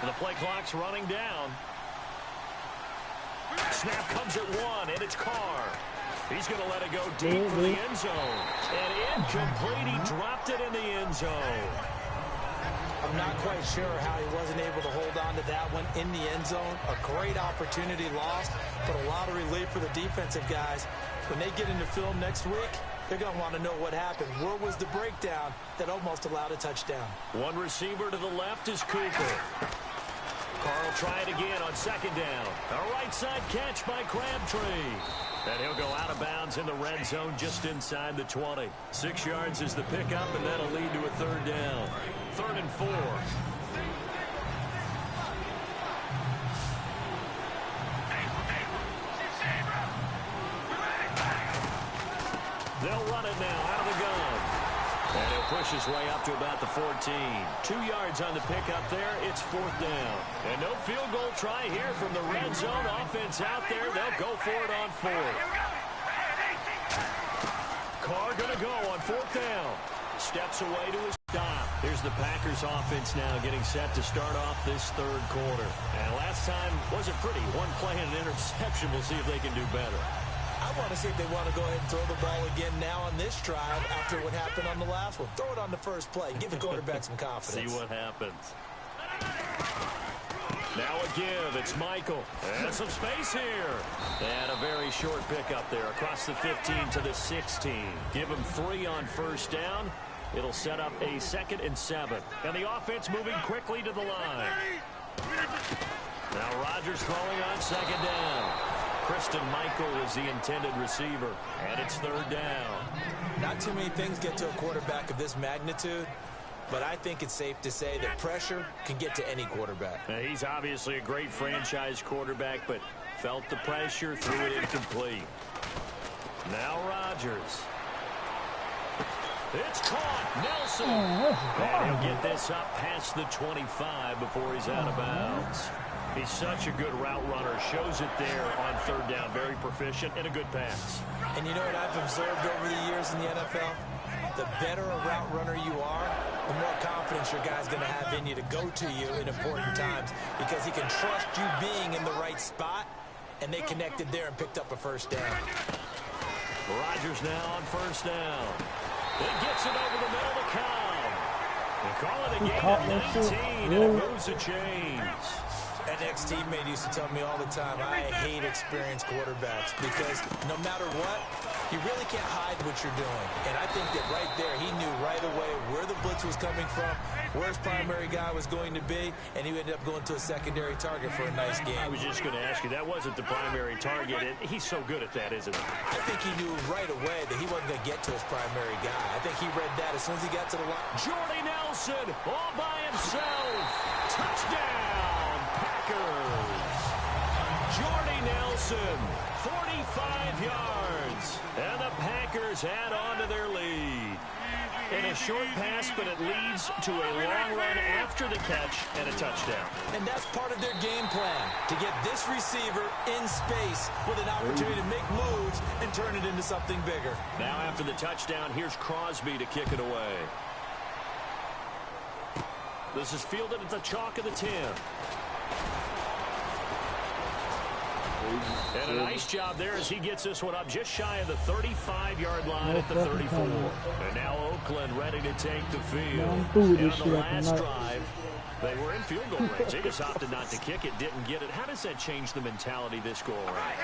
The play clock's running down. Snap comes at 1, and it's Carr. He's going to let it go deep for the end zone. And incomplete. He dropped it in the end zone. I'm not quite sure how he wasn't able to hold on to that one in the end zone. A great opportunity lost, but a lot of relief for the defensive guys. When they get into film next week, they're going to want to know what happened. Where was the breakdown that almost allowed a touchdown? One receiver to the left is Cooper. Carr will try it again on second down. A right side catch by Crabtree. And he'll go out of bounds in the red zone just inside the 20. 6 yards is the pickup, and that'll lead to a third down. 3rd and 4. They'll run it now out of the gun. And he'll push his way up to about the 14. 2 yards on the pickup there. It's 4th down. And no field goal try here from the red zone. Offense out there. They'll go for it on 4th. Carr going to go on 4th down. Steps away to his stop. Here's the Packers offense now getting set to start off this 3rd quarter. And last time wasn't pretty. One play and an interception. We'll see if they can do better. I want to see if they want to go ahead and throw the ball again now on this drive after what happened on the last one. Throw it on the first play. Give the quarterback some confidence. See what happens. Now a give. It's Michael. And some space here. And a very short pickup there across the 15 to the 16. Give him 3 on first down. It'll set up a 2nd and 7. And the offense moving quickly to the line. Now Rodgers throwing on 2nd down. Christian Michael is the intended receiver, and it's 3rd down. Not too many things get to a quarterback of this magnitude, but I think it's safe to say that pressure can get to any quarterback. Now, he's obviously a great franchise quarterback, but felt the pressure, threw it incomplete. Now Rodgers. It's caught. Nelson. And he'll get this up past the 25 before he's out of bounds. He's such a good route runner. Shows it there on 3rd down. Very proficient and a good pass. And you know what I've observed over the years in the NFL? The better a route runner you are, the more confidence your guy's going to have in you to go to you in important times because he can trust you being in the right spot, and they connected there and picked up a first down. Rodgers now on 1st down. It gets it over the middle to Cobb. They call it a gain of 19, and it moves the chains. An ex-teammate used to tell me all the time, I hate experienced quarterbacks because no matter what, you really can't hide what you're doing. And I think that right there, he knew right away where the blitz was coming from, where his primary guy was going to be, and he ended up going to a secondary target for a nice game. I was just going to ask you, that wasn't the primary target. He's so good at that, isn't he? I think he knew right away that he wasn't going to get to his primary guy. I think he read that as soon as he got to the line. Jordy Nelson all by himself. Touchdown, Packers. Jordy Nelson, 45 yards. And the Packers add on to their lead. In a short pass, but it leads to a long run after the catch and a touchdown. And that's part of their game plan, to get this receiver in space with an opportunity to make moves and turn it into something bigger. Now after the touchdown, here's Crosby to kick it away. This is fielded at the chalk of the 10. And a nice job there as he gets this one up just shy of the 35-yard line at the 34. And now Oakland ready to take the field. And on the last drive, they were in field goal range. They just opted not to kick it, didn't get it. How does that change the mentality this go around?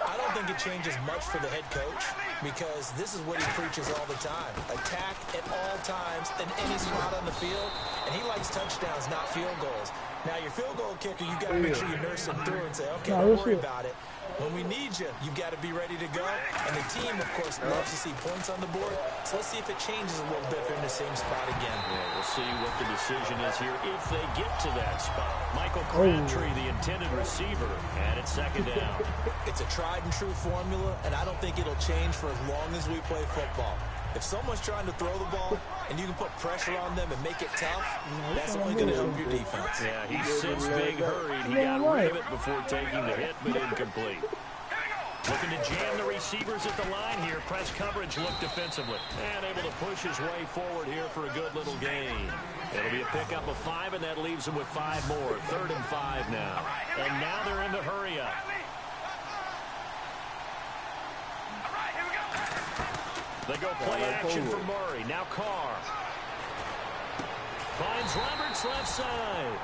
I don't think it changes much for the head coach because this is what he preaches all the time. Attack at all times in any spot on the field, and he likes touchdowns, not field goals. Now, your field goal kicker, you've got to make sure you nurse him through and say, okay, don't worry about it. When we need you, you've got to be ready to go. And the team, of course, loves to see points on the board. So let's see if it changes a little bit if they're in the same spot again. Yeah, we'll see what the decision is here if they get to that spot. Michael Crabtree, the intended receiver, and it's second down. It's a tried-and-true formula, and I don't think it'll change for as long as we play football. If someone's trying to throw the ball and you can put pressure on them and make it tough, that's only going to help your defense. Yeah, he sits big hurried. He got rid of it before taking the hit, but incomplete. Looking to jam the receivers at the line here. Press coverage looked defensively. And able to push his way forward here for a good little gain. It'll be a pickup of 5, and that leaves him with 5 more. 3rd and 5 now. And now they're in the hurry up. They go play action for Murray. Now Carr. Finds Roberts left side.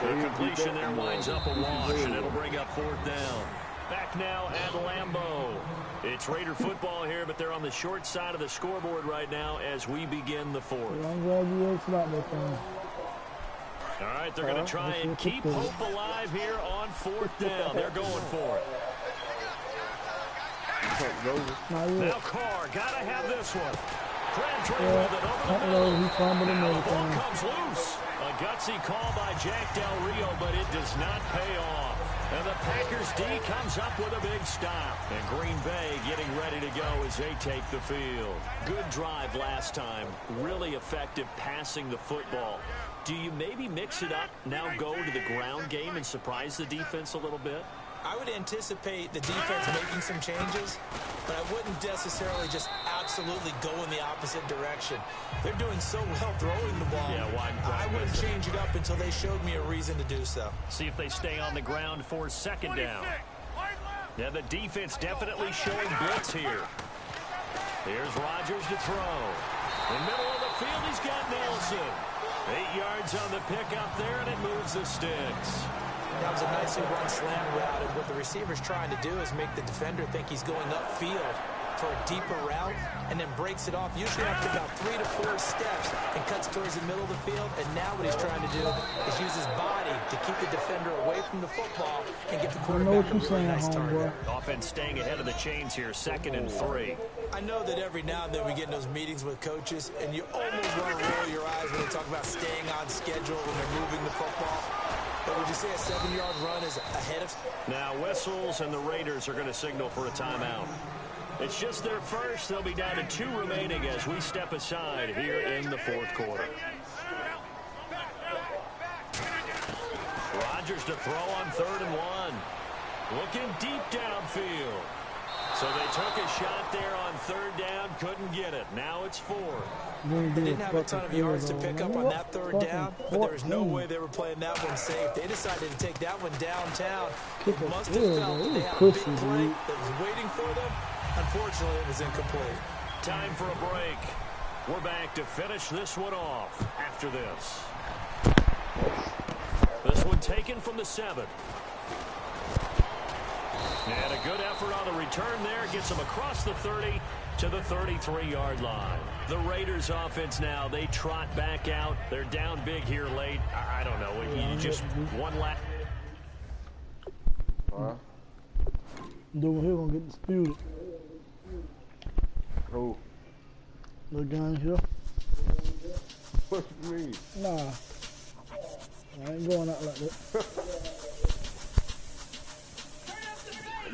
The completion there winds up a wash, and it'll bring up 4th down. Back now at Lambeau. It's Raider football here, but they're on the short side of the scoreboard right now as we begin the 4th. All right, they're going to try and keep hope alive here on 4th down. They're going for it. Now Carr, gotta have this one. Crabtree with it over the middle. Now the ball comes loose. A gutsy call by Jack Del Rio, but it does not pay off. And the Packers D comes up with a big stop. And Green Bay getting ready to go as they take the field. Good drive last time. Really effective passing the football. Do you maybe mix it up, now go to the ground game and surprise the defense a little bit? I would anticipate the defense making some changes, but I wouldn't necessarily just absolutely go in the opposite direction. They're doing so well throwing the ball. Yeah, why I wouldn't change it up until they showed me a reason to do so. See if they stay on the ground for 2nd down. Yeah, the defense definitely showing blitz here. Here's Rodgers to throw. In the middle of the field, he's got Nelson. 8 yards on the pickup there, and it moves the sticks. That was a nicely run slant route, and what the receiver's trying to do is make the defender think he's going upfield for a deeper route, and then breaks it off, usually after about 3 to 4 steps, and cuts towards the middle of the field. And now what he's trying to do is use his body to keep the defender away from the football and get the quarterback a really nice target. Offense staying ahead of the chains here, 2nd and 3. I know that every now and then we get in those meetings with coaches, and you almost want to roll your eyes when they talk about staying on schedule when they're moving the football. But would you say a 7-yard run is ahead of? Now whistles, and the Raiders are going to signal for a timeout. It's just their first. They'll be down to 2 remaining as we step aside here in the 4th quarter. Rodgers to throw on 3rd and 1. Looking deep downfield. So they took a shot there on 3rd down, couldn't get it. Now it's 4th. They didn't have a ton of yards to pick up on that 3rd down, but there was no way they were playing that one safe. They decided to take that one downtown. It must have felt that they had a big play that was waiting for them. Unfortunately, it was incomplete. Time for a break. We're back to finish this one off after this. This one taken from the 7. And a good effort on the return there. Gets them across the 30 to the 33-yard line. The Raiders offense now, they trot back out. They're down big here late. I don't know. You just one lap. Dude, here gonna get disputed. Who? The gun here. What you mean? Nah. I ain't going out like that.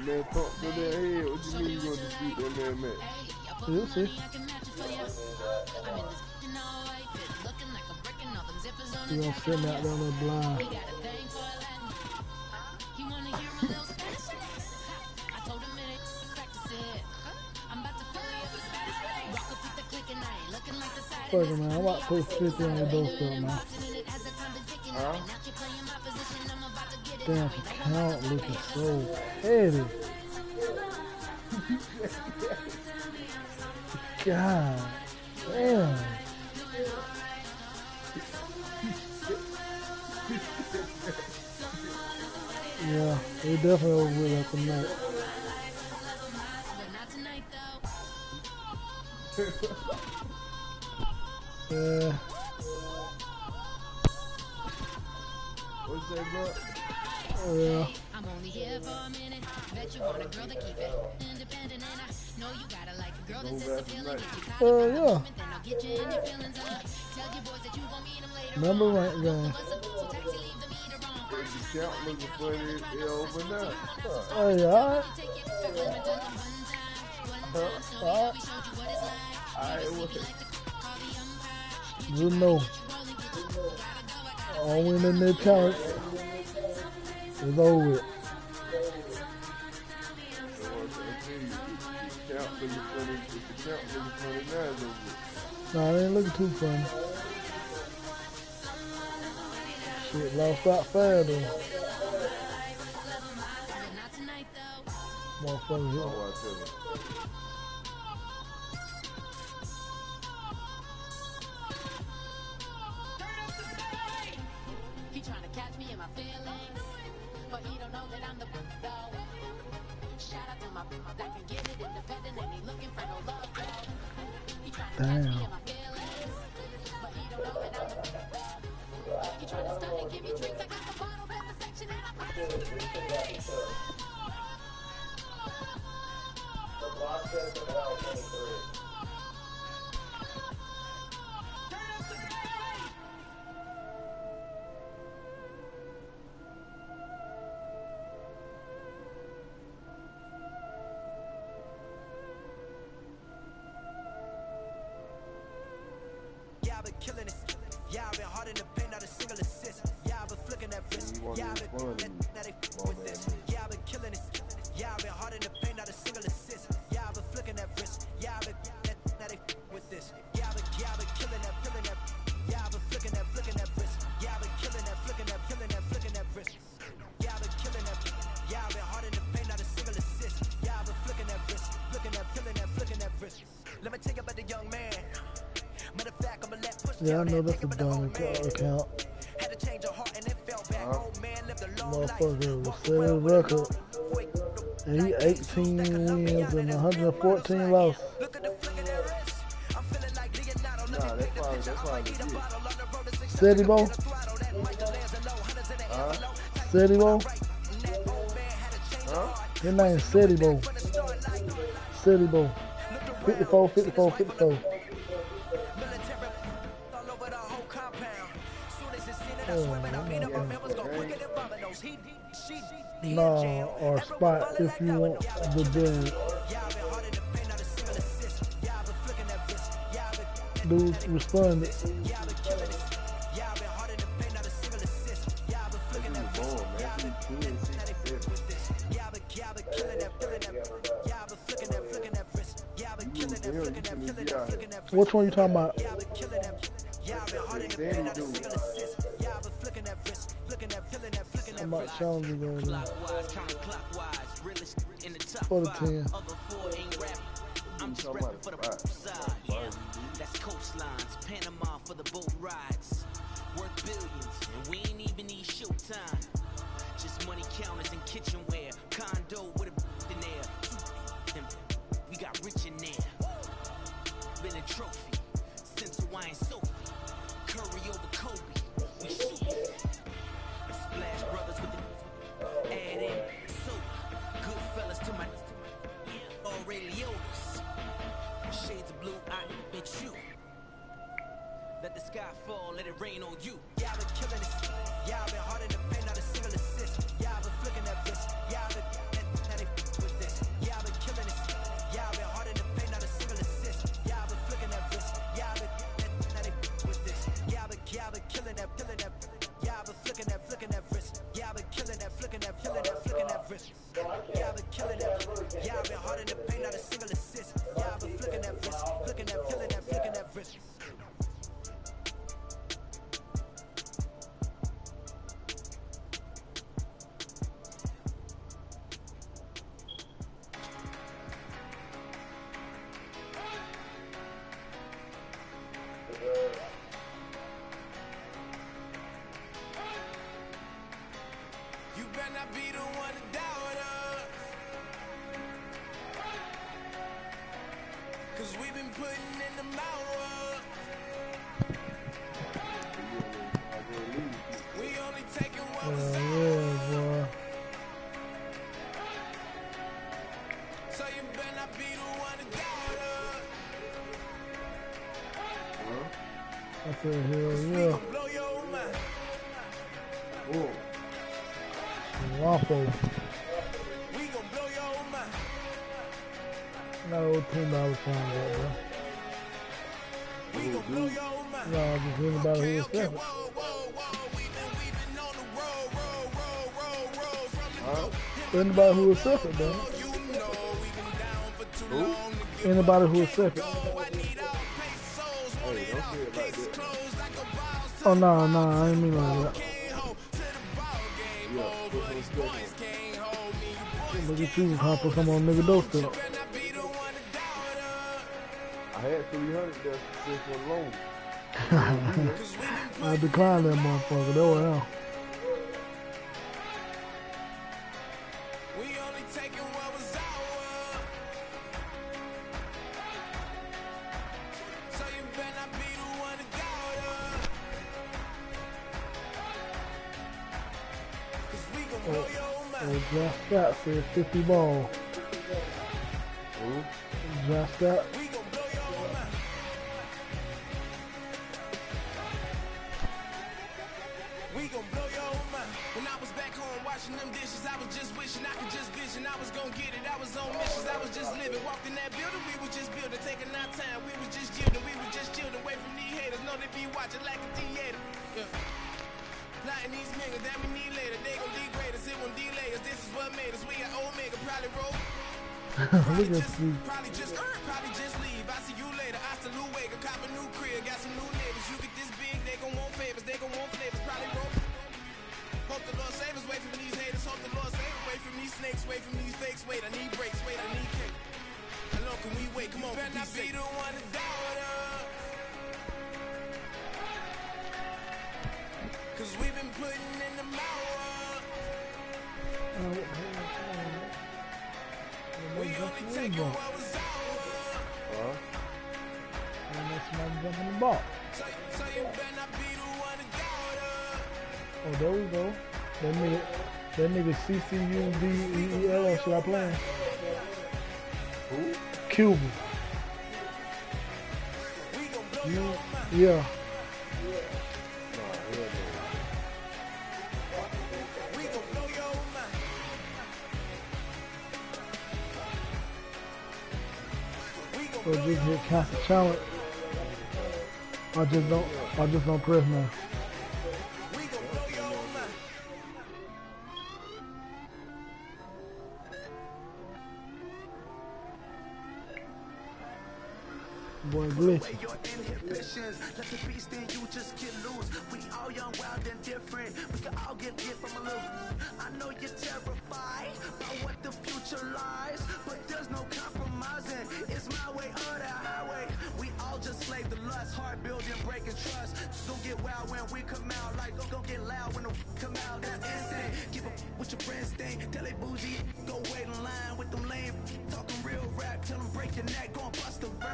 man thumped to their head. What you mean you gonna defeat that man, man? You'll see. You gonna sit me out there on the blind. Fuck it, man. I'm about to put 50 on your doorstep, man. Huh? Damn, the count looking so heavy. God damn. Yeah, we definitely over with after night. Yeah. What's that, bro? Oh, yeah. I'm only here for a minute. Bet you want a girl to keep it independent, and I know you gotta like a girl that's appealing. Yeah. Then I'll get you in your feelings. Tell your boys that you gon' meet them later. Number rank game. So taxi leave the meter on. The count looking funny. It opened up. Oh, yeah, alright. Alright, what's it? You know. All winning their challenge is over with. Nah, it ain't looking too funny. Shit, lost out fair though. Motherfuckers hit. He trying to catch me in my feelings, but he don't know that I'm the dog. Shout out to my that can get it independent and he looking for no love. He trying to catch me in my feelings, but he don't know that I'm the dog. He trying to stunt and give me drinks. I got the bottles in the section and I'm The block says of hell 23. Yeah, I've been killing it. Yeah, I've been hard in the paint, not a single assist. Yeah, I've been flicking that wrist. Yeah, I've been now they with this. Yeah, I've been killing it. Yeah, I've been hard in the paint, not a single assist. Yeah, I've been flicking that wrist. Yeah, I've been now they with this. Yeah, I've been killing that, killing that. Yeah, I've been flicking that wrist. Yeah, I've been killing that, flicking that, flicking that wrist. Yeah, I've been killing that. Yeah, I've been hard in the paint, not a single assist. Yeah, I've been flicking that wrist, flicking that, flicking that wrist. Let me tell you about the young man. Matter of fact, I'ma let push yeah, I know that's a dumb account. Had to change her heart and it fell back. Old man lived a long life. Motherfucker was set his record. And he 18 wins and 114 losses. Look at the flick of that wrist. I'm feeling like Leonardo. Nah, that's why Steady Bo? Steady Bo? His name's Steady Bo. Steady Bo. 54, 54, 54. No, or spot if you want the brand. Dude responded. Which one you talking about? I'm about challenging you right now. For the 10. I'm just repping for the boat side. That's coastlines, Panama for the boat rides. Worth billions, and we ain't even need showtime. Just money counters and kitchenware. Condo with a in there. We got rich in there. Been a trophy since Hawaiian Sophie. Curry over Kobe. We shoot it. Splash Brothers with the add in soap. Good fellas to my Aureliotis. Shades of blue, I bet you. Let the sky fall, let it rain on you. Yeah, I've been killing it. Yeah, I've been hard in the paint, not a single assist. Yeah, I've been flicking that wrist. Yeah, I've been not be the one to doubt us. Cause we've been putting in the mouth. We only taking what was Yeah, boy. so you better not be the one to doubt us. I said, hell We yeah. gon' blow your mind. Waffle. We gon' blow your mind. Not old $10 song, bro. We gon' blow your mind. No, just anybody who was Okay, separate. whoa, we've been on the road from the dope. Anybody who was separate, bro. You know we've been down for too long to give Anybody who was separate. go. I need our pesos, want it all, case closed like a boss. Oh, no, I ain't mean like that. Can't hold to the ball game over. These boys can't hold me. You boys Look at you, hop or come on nigga doorstep. better not be the one to doubt us. I had 300 there since one loan. I declined that motherfucker. That was hell. We only taking what was ours. So you better not be the one to doubt us. Cause we gon' blow your mind. Oh, Josh Scott said 50 ball. Josh Scott. We gon' blow your mind. We gon' blow your mind. When I was back home washing them dishes, I was just wishing I could just vision. I was gon' get it. I was on missions. I was just living. Walked in that building, we was just building. Taking our time, we was just yielding. We was just chilling away from these haters. Know they be watching like a theater. Yeah. Plotting these niggas that we need later. They gon' degrade us, it won't delay us. This is what made us. We got Omega, probably roll. Look at you. Probably just leave. I see you later. I salute Wake, cop a new crib, got some new neighbors. You get this big, they gon' want favors, they gon' want flavors. Probably roll. Hope the Lord save us, wait from these haters. Hope the Lord save us, wait from these snakes, wait from these fakes. Wait, I need breaks, wait, I need cake. How long can we wait? Come on, better not be the one to doubt us. Cause we've been putting in the mouth. We only taking what was ours. And that's somebody jumping the ball. So you better not be the one to doubt us. Oh, there we go. That nigga CCUDEL, should I play him? Who? Cuban. We gon' blow your mind. Yeah. We gon' blow your mind. We gon' So blow just your hit cancel challenge. I just don't press now. We gon' blow your mind. Boy, glitch. Your inhibitions, let the beast in you just get loose. We all young, wild, and different. We can all get from a little. I know you're terrified by what the future lies, but there's no compromising. It's my way or the highway. We all just slave the lust, heart building, breaking trust. Don't get wild when we come out, like don't get loud when the come out. That's instant. Keep up with your friends thing. Tell they bougie, go wait in line with them lame. Talking real rap, tell them break your neck, go and bust a rhyme.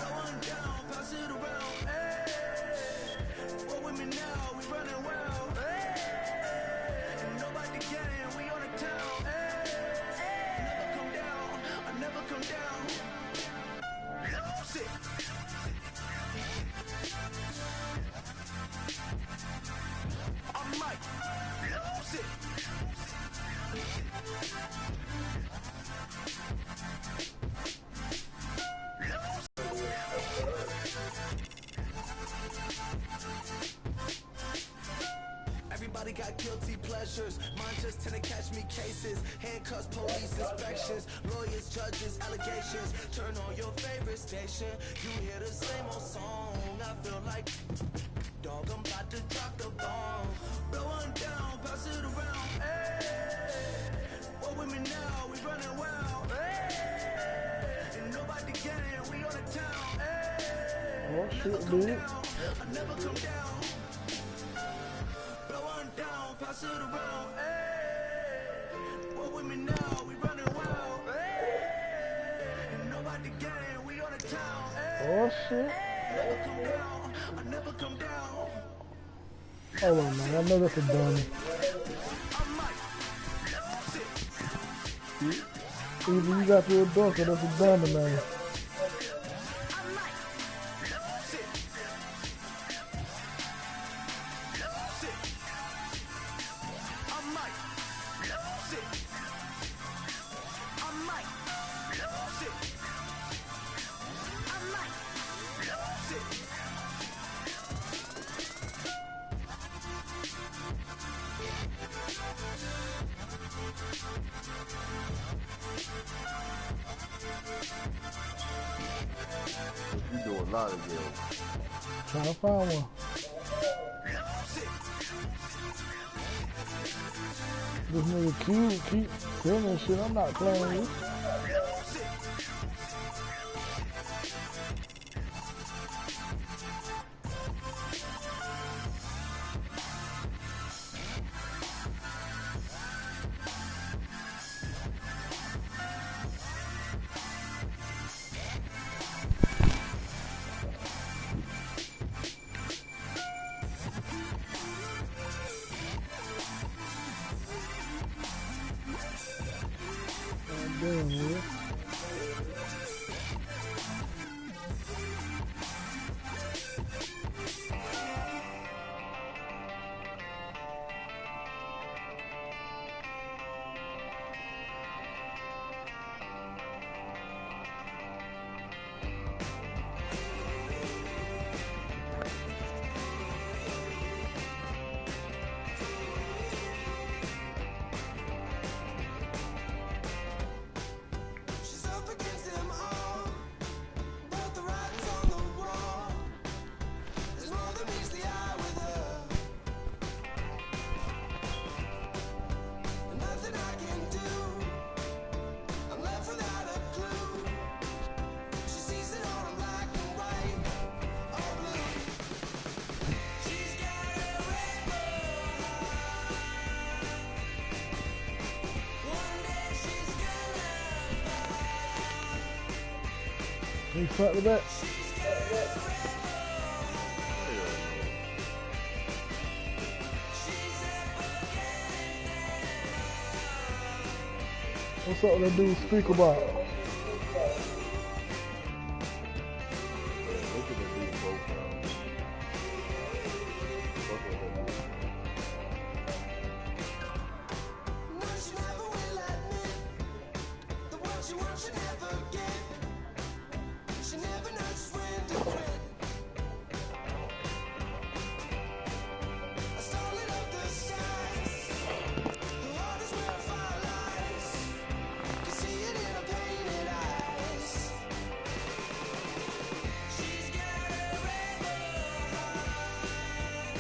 Going down, pass it around, hey. What with me now, we running wild, hey. And nobody can, we on the town, hey. Never come down, I never come down. Lose it. I might lose it. Everybody got guilty pleasures. Mine just tend to catch me cases. Handcuffs, police inspections, lawyers, judges, allegations. Turn on your favorite station. You hear the same old song. I feel like dog, I'm about to drop the bomb. Blowing down, pass it around. Hey, what with me now? We running wild. Hey, and nobody can. We on the town. Hey, Oh shit, dude. I never come down. Blowing down, pass it around. Hey. me now, we running wild. Hey, nobody gang, we on the town. Oh shit. Never come down, I never come down. Hold on, man. I know that's a dummy. Either you got your dunk or that's a dummy, man. You do a lot of girls. Trying to find one. This nigga cute, keep singing shit. I'm not playing with you. Damn, man. She's up against them all, but the writing's on the wall. There's more than meets the eye with her, and nothing I can do. I'm left without a clue. She sees it all in black and white, or blue. She's got a rebel heart. One day she's gonna You fuck with that? What's up with that dude speak about? Look at the big profile. Fuck with that dude. No, she never will admit that what she wants she never get. She never knows just when to quit. I stole it up the skies. Her heart is where fire lies. Can see it in her painted eyes. She's got a rebel heart.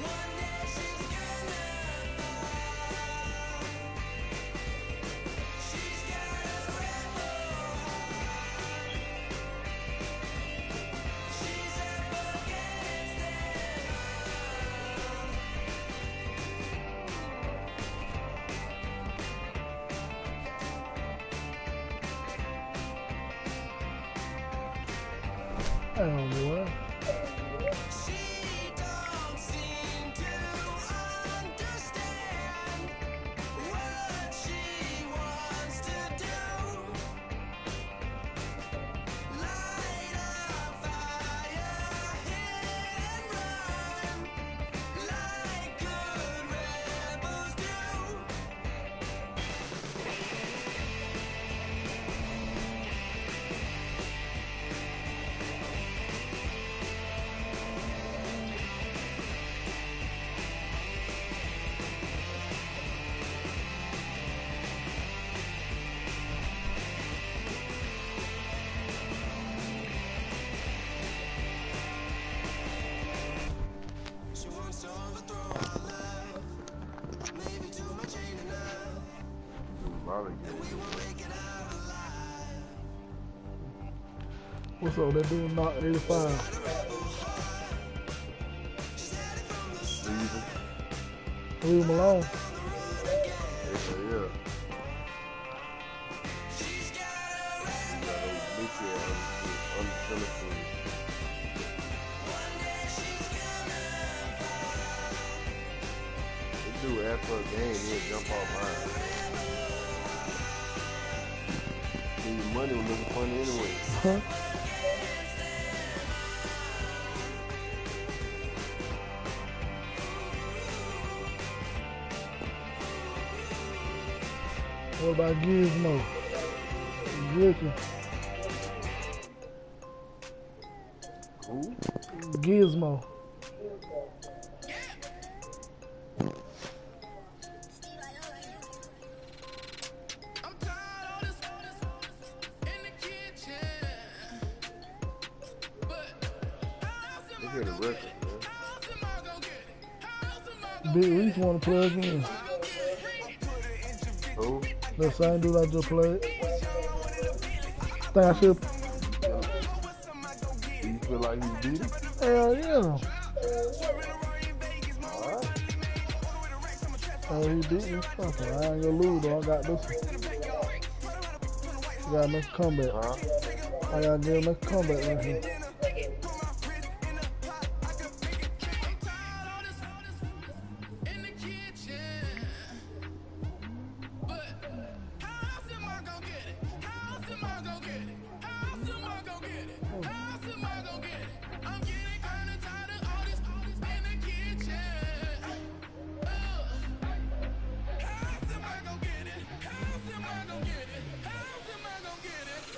One day she's gonna fall. She's got a rebel heart. She's up against them Damn, boy. She don't seem to understand what she wants to do. Light a fire, hit and run, like good rebels do. She wants to overthrow our love. Maybe too much ain't enough. Do a lot of We girls. won't make it out alive. What's up with that dude knock 85? Got a rebel heart. She's had it from the start. Leaving. Leave him alone. On the road again. Yeah. On the center screen. This dude after a game, he'll jump off mine. Then your money was looking funny anyway. Huh? What about Gizmo? Griffin. Who? Gizmo. They hit a record, man. Big Reese want to play again. Who? The same dude I just played. Think I should. Do you feel like he beat him? Hell yeah. Alright. Oh, he beat me. Fuck it. I ain't gonna lose though. I got this one. Gotta make a comeback. Huh? I gotta make a comeback right here.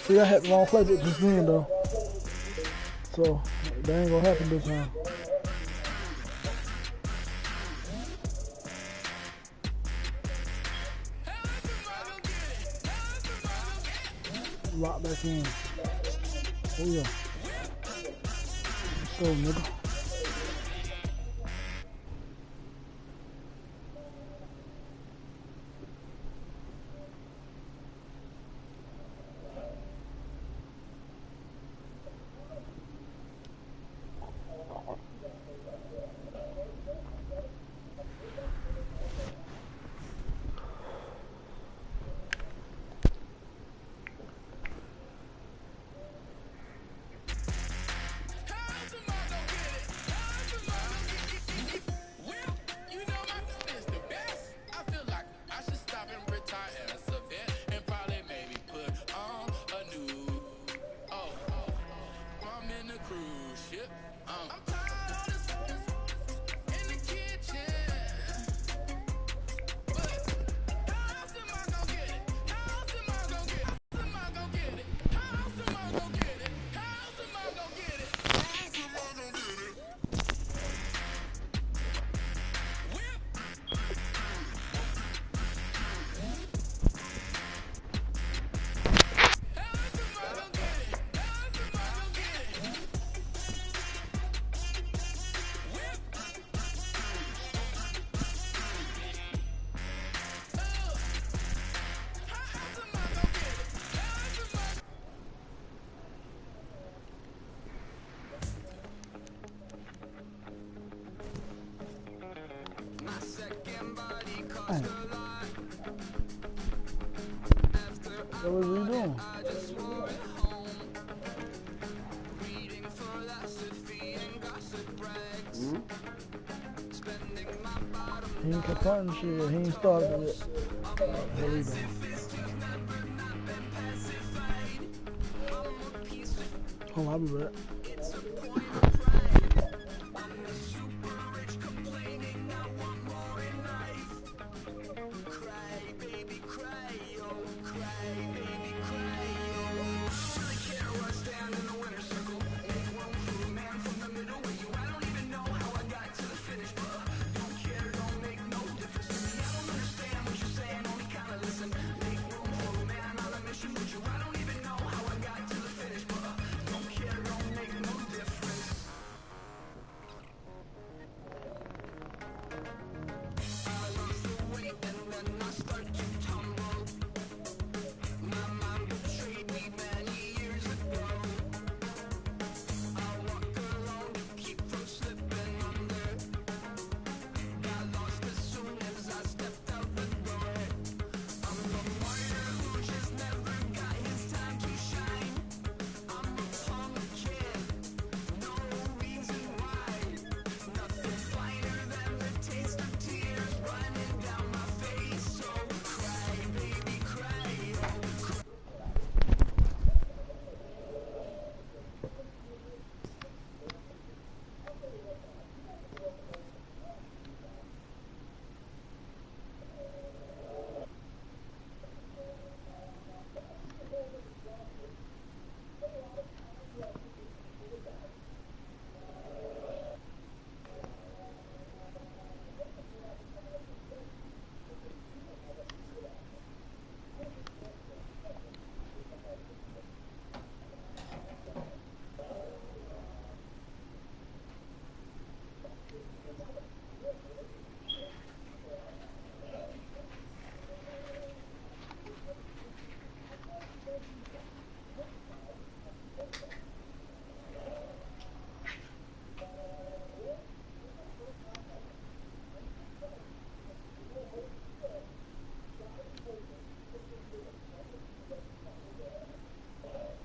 See, I had the wrong playbook just then though. So, that ain't gonna happen this time. Lock back in. Oh yeah. Let's go, nigga. So what are we doing? He ain't confronting shit. He ain't started it. What are we doing? Hold on, I'll be back.